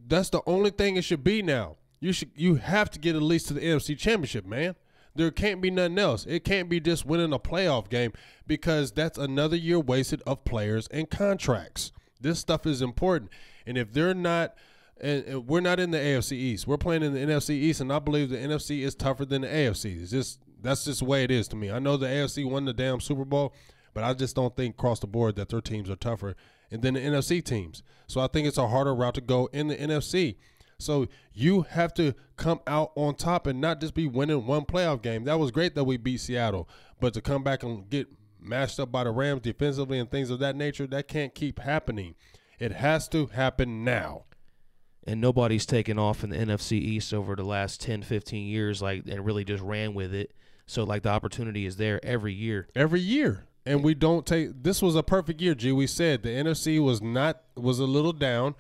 that's the only thing it should be now. You have to get at least to the NFC Championship, man. There can't be nothing else. It can't be just winning a playoff game, because that's another year wasted of players and contracts. This stuff is important. And if they're not, and we're not in the AFC East. We're playing in the NFC East, and I believe the NFC is tougher than the AFC. That's just the way it is to me. I know the AFC won the damn Super Bowl, but I just don't think across the board that their teams are tougher than the NFC teams. So I think it's a harder route to go in the NFC. So you have to come out on top and not just be winning one playoff game. That was great that we beat Seattle, but to come back and get mashed up by the Rams defensively and things of that nature, that can't keep happening. It has to happen now. And nobody's taken off in the NFC East over the last 10, 15 years and really just ran with it. So, the opportunity is there every year. Every year. And we don't take – this was a perfect year, G. We said the NFC was a little down.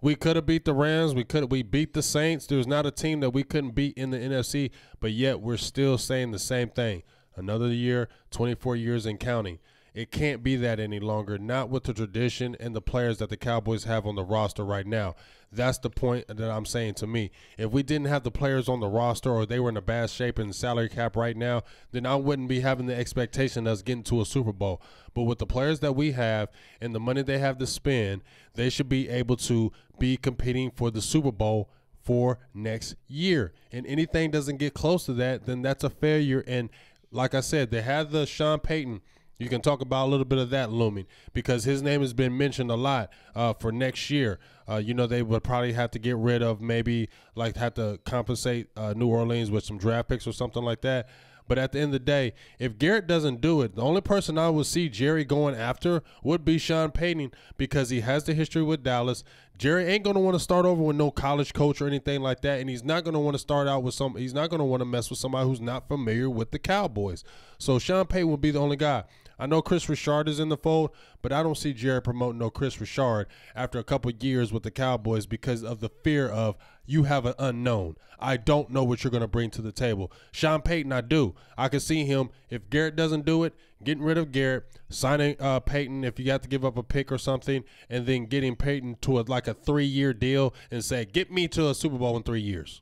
We could have beat the Rams. We beat the Saints. There's not a team that we couldn't beat in the NFC, but yet we're still saying the same thing. Another year, 24 years and counting. It can't be that any longer, not with the tradition and the players that the Cowboys have on the roster right now. That's the point that I'm saying to me. If we didn't have the players on the roster, or they were in a bad shape in the salary cap right now, then I wouldn't be having the expectation of us getting to a Super Bowl. But with the players that we have and the money they have to spend, they should be able to be competing for the Super Bowl for next year. And anything doesn't get close to that, then that's a failure. And like I said, they have the Sean Payton. You can talk about a little bit of that looming, because his name has been mentioned a lot for next year. They would probably have to get rid of, maybe have to compensate New Orleans with some draft picks or something like that. But at the end of the day, if Garrett doesn't do it, the only person I would see Jerry going after would be Sean Payton, because he has the history with Dallas. Jerry ain't going to want to start over with no college coach or anything like that, and he's not going to want to start out with he's not going to want to mess with somebody who's not familiar with the Cowboys. So Sean Payton will be the only guy. I know Chris Richard is in the fold, but I don't see Jerry promoting no Chris Richard after a couple of years with the Cowboys, because of the fear of, you have an unknown. I don't know what you're going to bring to the table. Sean Payton, I do. I can see him, if Garrett doesn't do it, getting rid of Garrett, signing Payton if you have to give up a pick or something, and then getting Payton to a 3-year deal and say, get me to a Super Bowl in 3 years.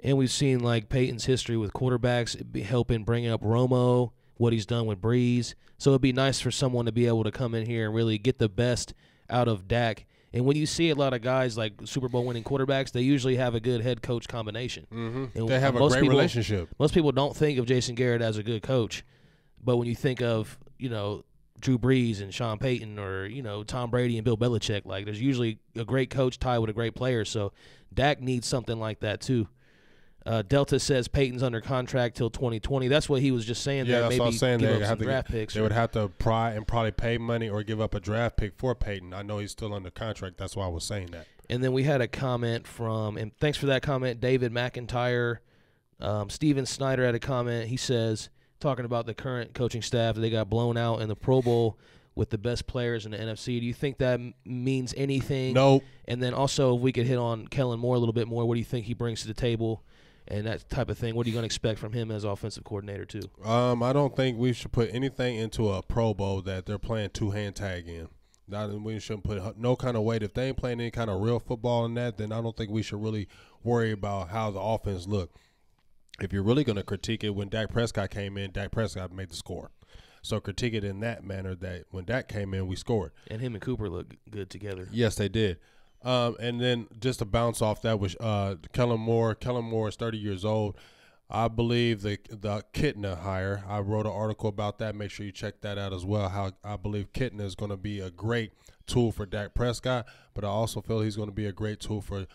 And we've seen Payton's history with quarterbacks, helping bring up Romo, what he's done with Breeze. So it'd be nice for someone to be able to come in here and really get the best out of Dak. And when you see a lot of guys like Super Bowl winning quarterbacks, they usually have a good head coach combination. Mm-hmm. They have a great relationship. Most people don't think of Jason Garrett as a good coach, but when you think of Drew Brees and Sean Payton, or Tom Brady and Bill Belichick, there's usually a great coach tied with a great player. So Dak needs something like that too. Delta says Peyton's under contract till 2020. That's what he was just saying. Yeah, there. That's Maybe what I'm saying. give up some draft picks. They would have to probably pay money or give up a draft pick for Peyton. I know he's still under contract. That's why I was saying that. And then we had a comment and thanks for that comment, David McIntyre. Steven Snyder had a comment. He says, talking about the current coaching staff, they got blown out in the Pro Bowl with the best players in the NFC. Do you think that means anything? Nope. And then also, if we could hit on Kellen Moore a little bit more, what do you think he brings to the table? And that type of thing. What are you going to expect from him as offensive coordinator too? I don't think we should put anything into a Pro Bowl that they're playing two-hand tag in. We shouldn't put no kind of weight. If they ain't playing any kind of real football in that, then I don't think we should really worry about how the offense look. If you're really going to critique it, when Dak Prescott came in, Dak Prescott made the score. So critique it in that manner, that when Dak came in, we scored. And him and Cooper look good together. Yes, they did. And then just to bounce off that was Kellen Moore. Kellen Moore is 30 years old. I believe the Kitna hire, I wrote an article about that. Make sure you check that out as well, how I believe Kitna is going to be a great tool for Dak Prescott, but I also feel he's going to be a great tool for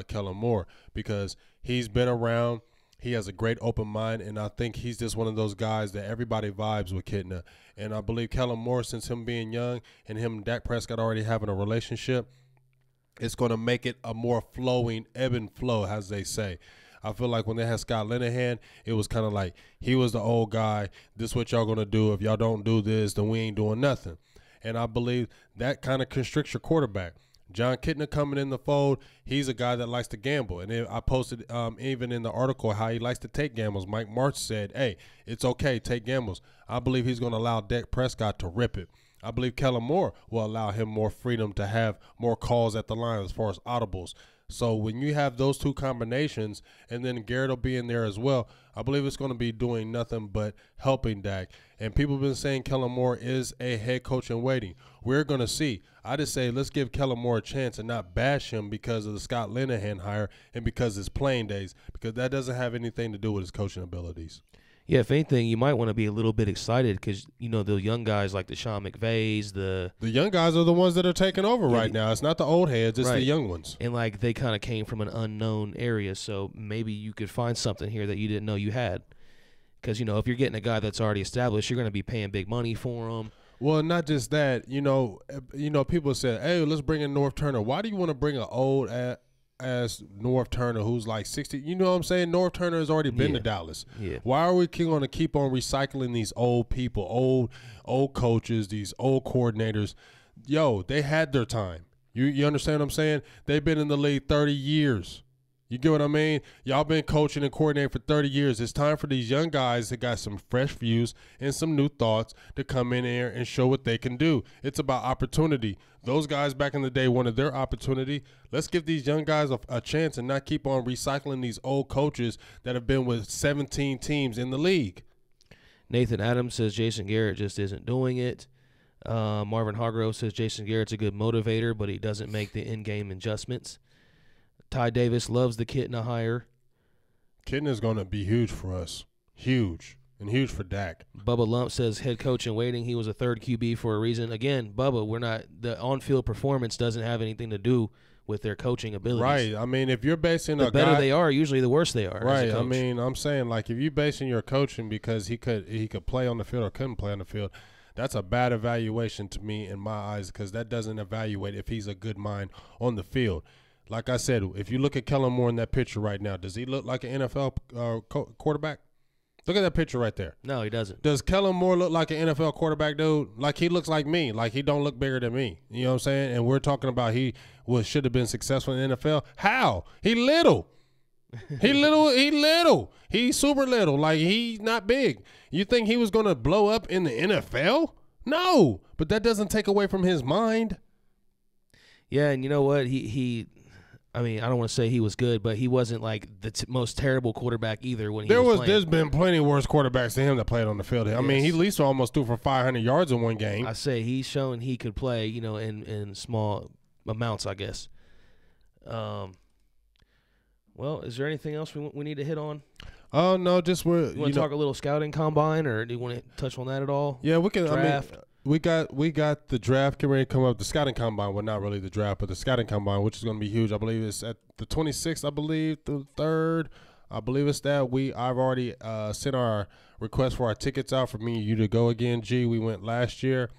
Kellen Moore because he's been around. He has a great open mind, and I think he's just one of those guys that everybody vibes with Kitna. And I believe Kellen Moore, since him being young and him and Dak Prescott already having a relationship, it's going to make it a more flowing ebb and flow, as they say. I feel like when they had Scott Linehan, it was kind of like he was the old guy. This is what y'all going to do. If y'all don't do this, then we ain't doing nothing. And I believe that kind of constricts your quarterback. John Kitna coming in the fold, he's a guy that likes to gamble. And I posted even in the article how he likes to take gambles. Mike March said, hey, it's okay, take gambles. I believe he's going to allow Dak Prescott to rip it. I believe Kellen Moore will allow him more freedom to have more calls at the line as far as audibles. So when you have those two combinations, and then Garrett will be in there as well, I believe it's going to be doing nothing but helping Dak. And people have been saying Kellen Moore is a head coach in waiting. We're going to see. I just say let's give Kellen Moore a chance and not bash him because of the Scott Linehan hire and because it's playing days, because that doesn't have anything to do with his coaching abilities. Yeah, if anything, you might want to be a little bit excited because, you know, the young guys like the Sean McVays, the young guys are the ones that are taking over right now. It's not the old heads, it's the young ones. And, like, they kind of came from an unknown area, so maybe you could find something here that you didn't know you had. Because, you know, if you're getting a guy that's already established, you're going to be paying big money for him. Well, not just that. You know, people said, hey, let's bring in North Turner. Why do you want to bring an old as North Turner who's like 60? You know what I'm saying? North Turner has already been to Dallas. Yeah. Why are we going to keep on recycling these old people, old coaches, these old coordinators? Yo, they had their time. You understand what I'm saying? They've been in the league 30 years. You get what I mean? Y'all been coaching and coordinating for 30 years. It's time for these young guys that got some fresh views and some new thoughts to come in here and show what they can do. It's about opportunity. Those guys back in the day wanted their opportunity. Let's give these young guys a chance and not keep on recycling these old coaches that have been with 17 teams in the league. Nathan Adams says Jason Garrett just isn't doing it. Marvin Hargrove says Jason Garrett's a good motivator, but he doesn't make the in-game adjustments. Ty Davis loves the Kitna hire. Kitna is going to be huge for us. Huge. And huge for Dak. Bubba Lump says head coach in waiting. He was a third QB for a reason. Again, Bubba, the on-field performance doesn't have anything to do with their coaching abilities. Right. I mean, if you're basing the better they are, usually the worse they are. Right. I mean, I'm saying, like, if you're basing your coaching because he could play on the field or couldn't play on the field, that's a bad evaluation to me in my eyes because that doesn't evaluate if he's a good mind on the field. Like I said, if you look at Kellen Moore in that picture right now, does he look like an NFL quarterback? Look at that picture right there. No, he doesn't. Does Kellen Moore look like an NFL quarterback, dude? Like he looks like me. Like he don't look bigger than me. You know what I'm saying? And we're talking about he should have been successful in the NFL. How? He little. He little. He's super little. Like he's not big. You think he was going to blow up in the NFL? No. But that doesn't take away from his mind. Yeah, and you know what? I mean, I don't want to say he was good, but he wasn't like the most terrible quarterback either when he was playing. There's been plenty worse quarterbacks than him that played on the field. I mean, he at least almost threw for 500 yards in one game. I say he's shown he could play, you know, in small amounts, I guess. Well, is there anything else we need to hit on? Oh, no, just you want to talk a little scouting combine, or do you want to touch on that at all? Yeah, we can. Draft. I mean, we got the draft getting ready to come up. The scouting combine, well, not really the draft, but the scouting combine, which is going to be huge. I believe it's at the 26th, I believe, the 3rd. I believe it's that. I've already sent our request for our tickets out for me and you to go again, G. We went last year.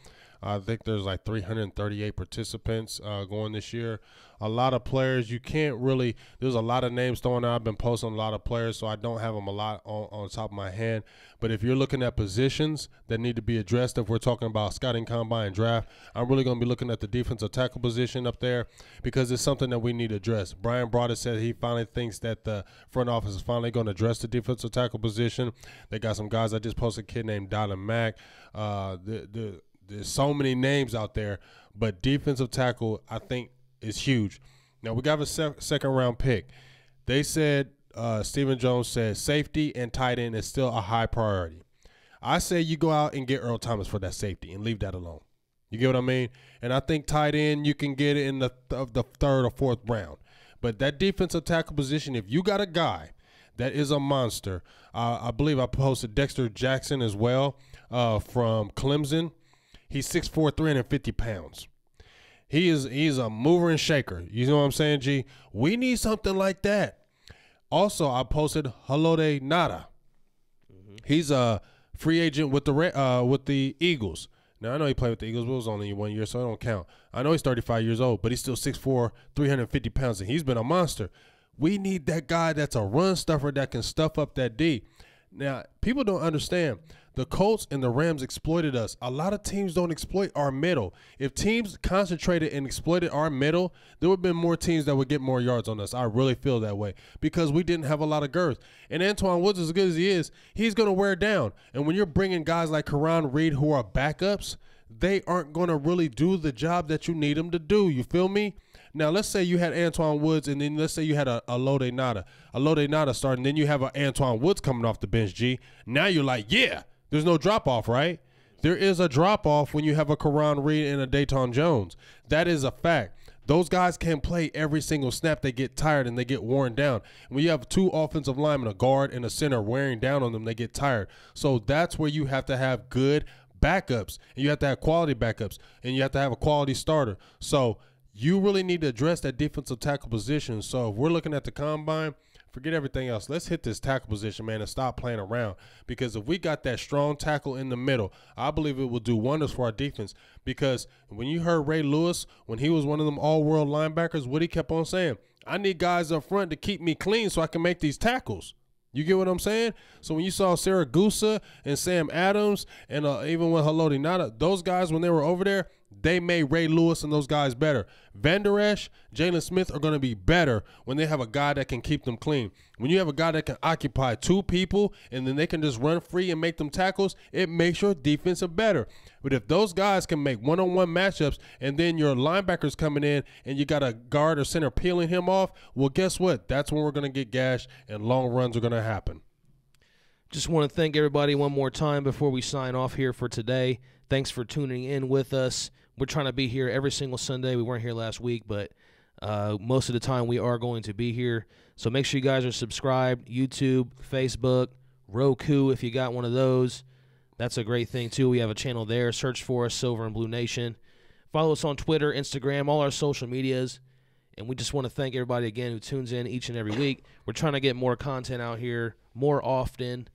I think there's like 338 participants going this year. A lot of players. You can't really – there's a lot of names thrown out. I've been posting a lot of players, so I don't have them a lot on top of my hand. But if you're looking at positions that need to be addressed, if we're talking about scouting combine and draft, I'm really going to be looking at the defensive tackle position up there because it's something that we need to address. Brian Broaddus said he finally thinks that the front office is finally going to address the defensive tackle position. They got some guys. I just posted a kid named Dylan Mack. There's so many names out there, but defensive tackle, I think, is huge. Now, we got a second-round pick. They said, Stephen Jones said, safety and tight end is still a high priority. I say you go out and get Earl Thomas for that safety and leave that alone. You get what I mean? And I think tight end, you can get it in the third or fourth round. But that defensive tackle position, if you got a guy that is a monster, I believe I posted Dexter Jackson as well from Clemson. He's 6'4", 350 pounds. He's a mover and shaker. You know what I'm saying, G? We need something like that. Also, I posted Halode Nada. He's a free agent with the Eagles. Now, I know he played with the Eagles, but it was only 1 year, so I don't count. I know he's 35 years old, but he's still 6'4", 350 pounds, and he's been a monster. We need that guy that's a run stuffer that can stuff up that D. Now, people don't understand. The Colts and the Rams exploited us. A lot of teams don't exploit our middle. If teams concentrated and exploited our middle, there would have been more teams that would get more yards on us. I really feel that way because we didn't have a lot of girth. And Antoine Woods, as good as he is, he's going to wear down. And when you're bringing guys like Karan Reed who are backups, they aren't going to really do the job that you need them to do. You feel me? Now, let's say you had Antoine Woods, and then let's say you had a Lode Nada. A Lode Nada starting, then you have an Antoine Woods coming off the bench, G. Now you're like, yeah, there's no drop-off, right? There is a drop-off when you have a Karan Reed and a Dayton Jones. That is a fact. Those guys can't play every single snap. They get tired and they get worn down. When you have two offensive linemen, a guard and a center wearing down on them, they get tired. So that's where you have to have good backups, and you have to have quality backups, and you have to have a quality starter. So you really need to address that defensive tackle position. So if we're looking at the combine, forget everything else. Let's hit this tackle position, man, and stop playing around. Because if we got that strong tackle in the middle, I believe it will do wonders for our defense. Because when you heard Ray Lewis, when he was one of them all-world linebackers, what he kept on saying, I need guys up front to keep me clean so I can make these tackles. You get what I'm saying? So when you saw Saragusa and Sam Adams and even with Haloti Nada, those guys, when they were over there, they made Ray Lewis and those guys better. Van Der Esch, Jalen Smith are going to be better when they have a guy that can keep them clean. When you have a guy that can occupy two people and then they can just run free and make them tackles, it makes your defense better. But if those guys can make one-on-one matchups and then your linebackers coming in and you got a guard or center peeling him off, well, guess what? That's when we're going to get gashed and long runs are going to happen. Just want to thank everybody one more time before we sign off here for today. Thanks for tuning in with us. We're trying to be here every single Sunday. We weren't here last week, but most of the time we are going to be here. So make sure you guys are subscribed, YouTube, Facebook, Roku if you got one of those. That's a great thing, too. We have a channel there. Search for us, Silver and Blue Nation. Follow us on Twitter, Instagram, all our social medias. And we just want to thank everybody again who tunes in each and every week. We're trying to get more content out here more often.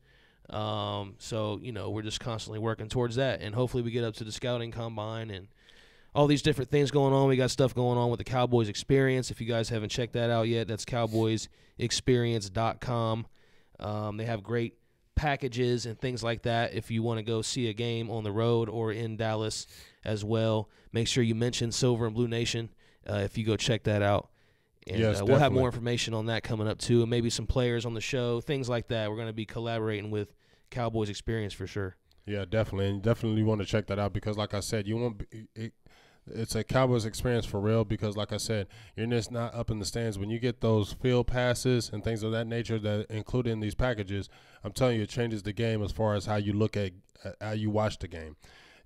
So, you know, we're just constantly working towards that. And hopefully we get up to the scouting combine and all these different things going on. We got stuff going on with the Cowboys Experience. If you guys haven't checked that out yet, that's cowboysexperience.com. They have great packages and things like that if you want to go see a game on the road or in Dallas as well. Make sure you mention Silver and Blue Nation if you go check that out. And yes, we'll have more information on that coming up too, and maybe some players on the show, things like that. We're going to be collaborating with Cowboys Experience for sure. Yeah, definitely. And definitely want to check that out because, like I said, you won't it's a Cowboys experience for real because, like I said, you're just not up in the stands. When you get those field passes and things of that nature that include in these packages, I'm telling you, it changes the game as far as how you look at how you watch the game.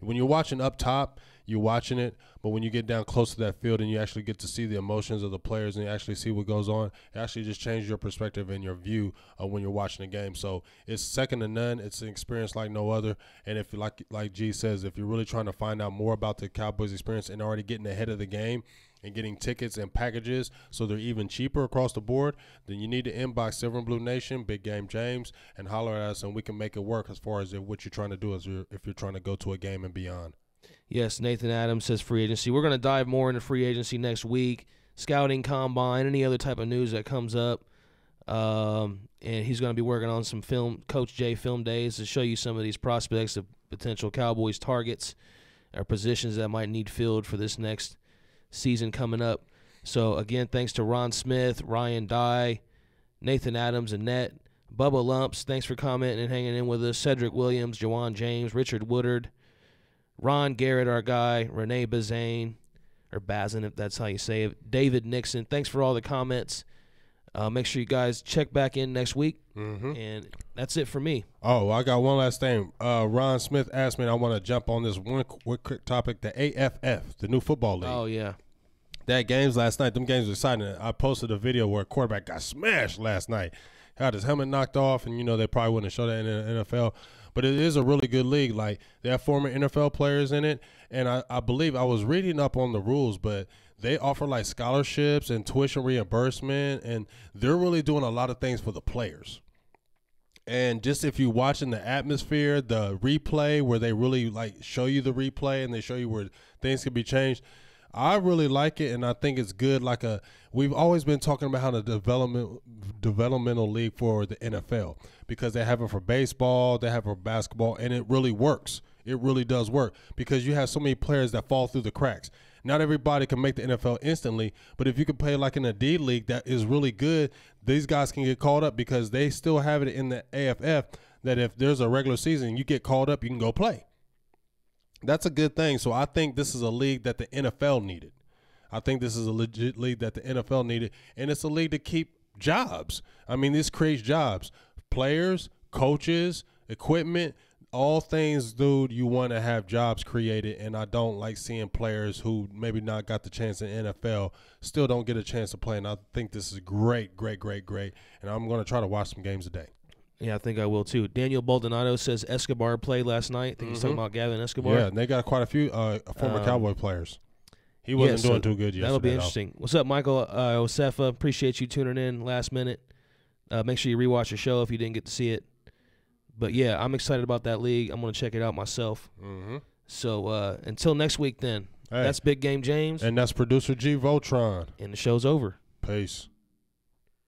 When you're watching up top, you're watching it, but when you get down close to that field and you actually get to see the emotions of the players and you actually see what goes on, it actually just changes your perspective and your view of when you're watching the game. So it's second to none. It's an experience like no other. And if, like G says, if you're really trying to find out more about the Cowboys experience and already getting ahead of the game and getting tickets and packages so they're even cheaper across the board, then you need to inbox Silver and Blue Nation, Big Game James, and holler at us, and we can make it work as far as what you're trying to do if you're trying to go to a game and beyond. Yes, Nathan Adams says free agency. We're going to dive more into free agency next week, scouting combine, any other type of news that comes up. And he's going to be working on some Coach J film days to show you some of these prospects of potential Cowboys targets or positions that might need filled for this next season coming up. So, again, thanks to Ron Smith, Ryan Dye, Nathan Adams, Annette, Bubba Lumps. Thanks for commenting and hanging in with us. Cedric Williams, Jawan James, Richard Woodard, Ron Garrett, our guy, Renee Bazane, or Bazin, if that's how you say it, David Nixon. Thanks for all the comments. Make sure you guys check back in next week. And that's it for me. Oh, I got one last thing. Ron Smith asked me, and I want to jump on this one quick topic, the AFF, the new football league. Oh, yeah. That games last night, them games were exciting. I posted a video where a quarterback got smashed last night. Had his helmet knocked off, and, they probably wouldn't show that in the NFL. But it is a really good league. Like, they have former NFL players in it, and I believe I was reading up on the rules, but they offer, like, scholarships and tuition reimbursement, and they're really doing a lot of things for the players. And just if you're watching the atmosphere, the replay where they really, like, show you the replay and they show you where things can be changed, I really like it, and I think it's good. We've always been talking about how the developmental league for the NFL, because they have it for baseball, they have it for basketball, and it really works. It really does work, because you have so many players that fall through the cracks. Not everybody can make the NFL instantly, but if you can play like in a D league that is really good, these guys can get called up, because they still have it in the AFF that if there's a regular season, you get called up, you can go play. That's a good thing. So I think this is a league that the NFL needed. I think this is a legit league that the NFL needed, and it's a league to keep jobs. I mean, this creates jobs. Players, coaches, equipment, all things, dude, you want to have jobs created, and I don't like seeing players who maybe not got the chance in NFL still don't get a chance to play, and I think this is great, and I'm going to try to watch some games today. Yeah, I think I will too. Daniel Baldonado says Escobar played last night. I think he's talking about Gavin Escobar. Yeah, and they got quite a few former Cowboy players. He wasn't doing too good yesterday. That'll be interesting. What's up, Michael Osefa? Appreciate you tuning in last minute. Make sure you rewatch the show if you didn't get to see it. But, yeah, I'm excited about that league. I'm going to check it out myself. So, until next week then, that's Big Game James. And that's Producer G Voltron. And the show's over. Peace.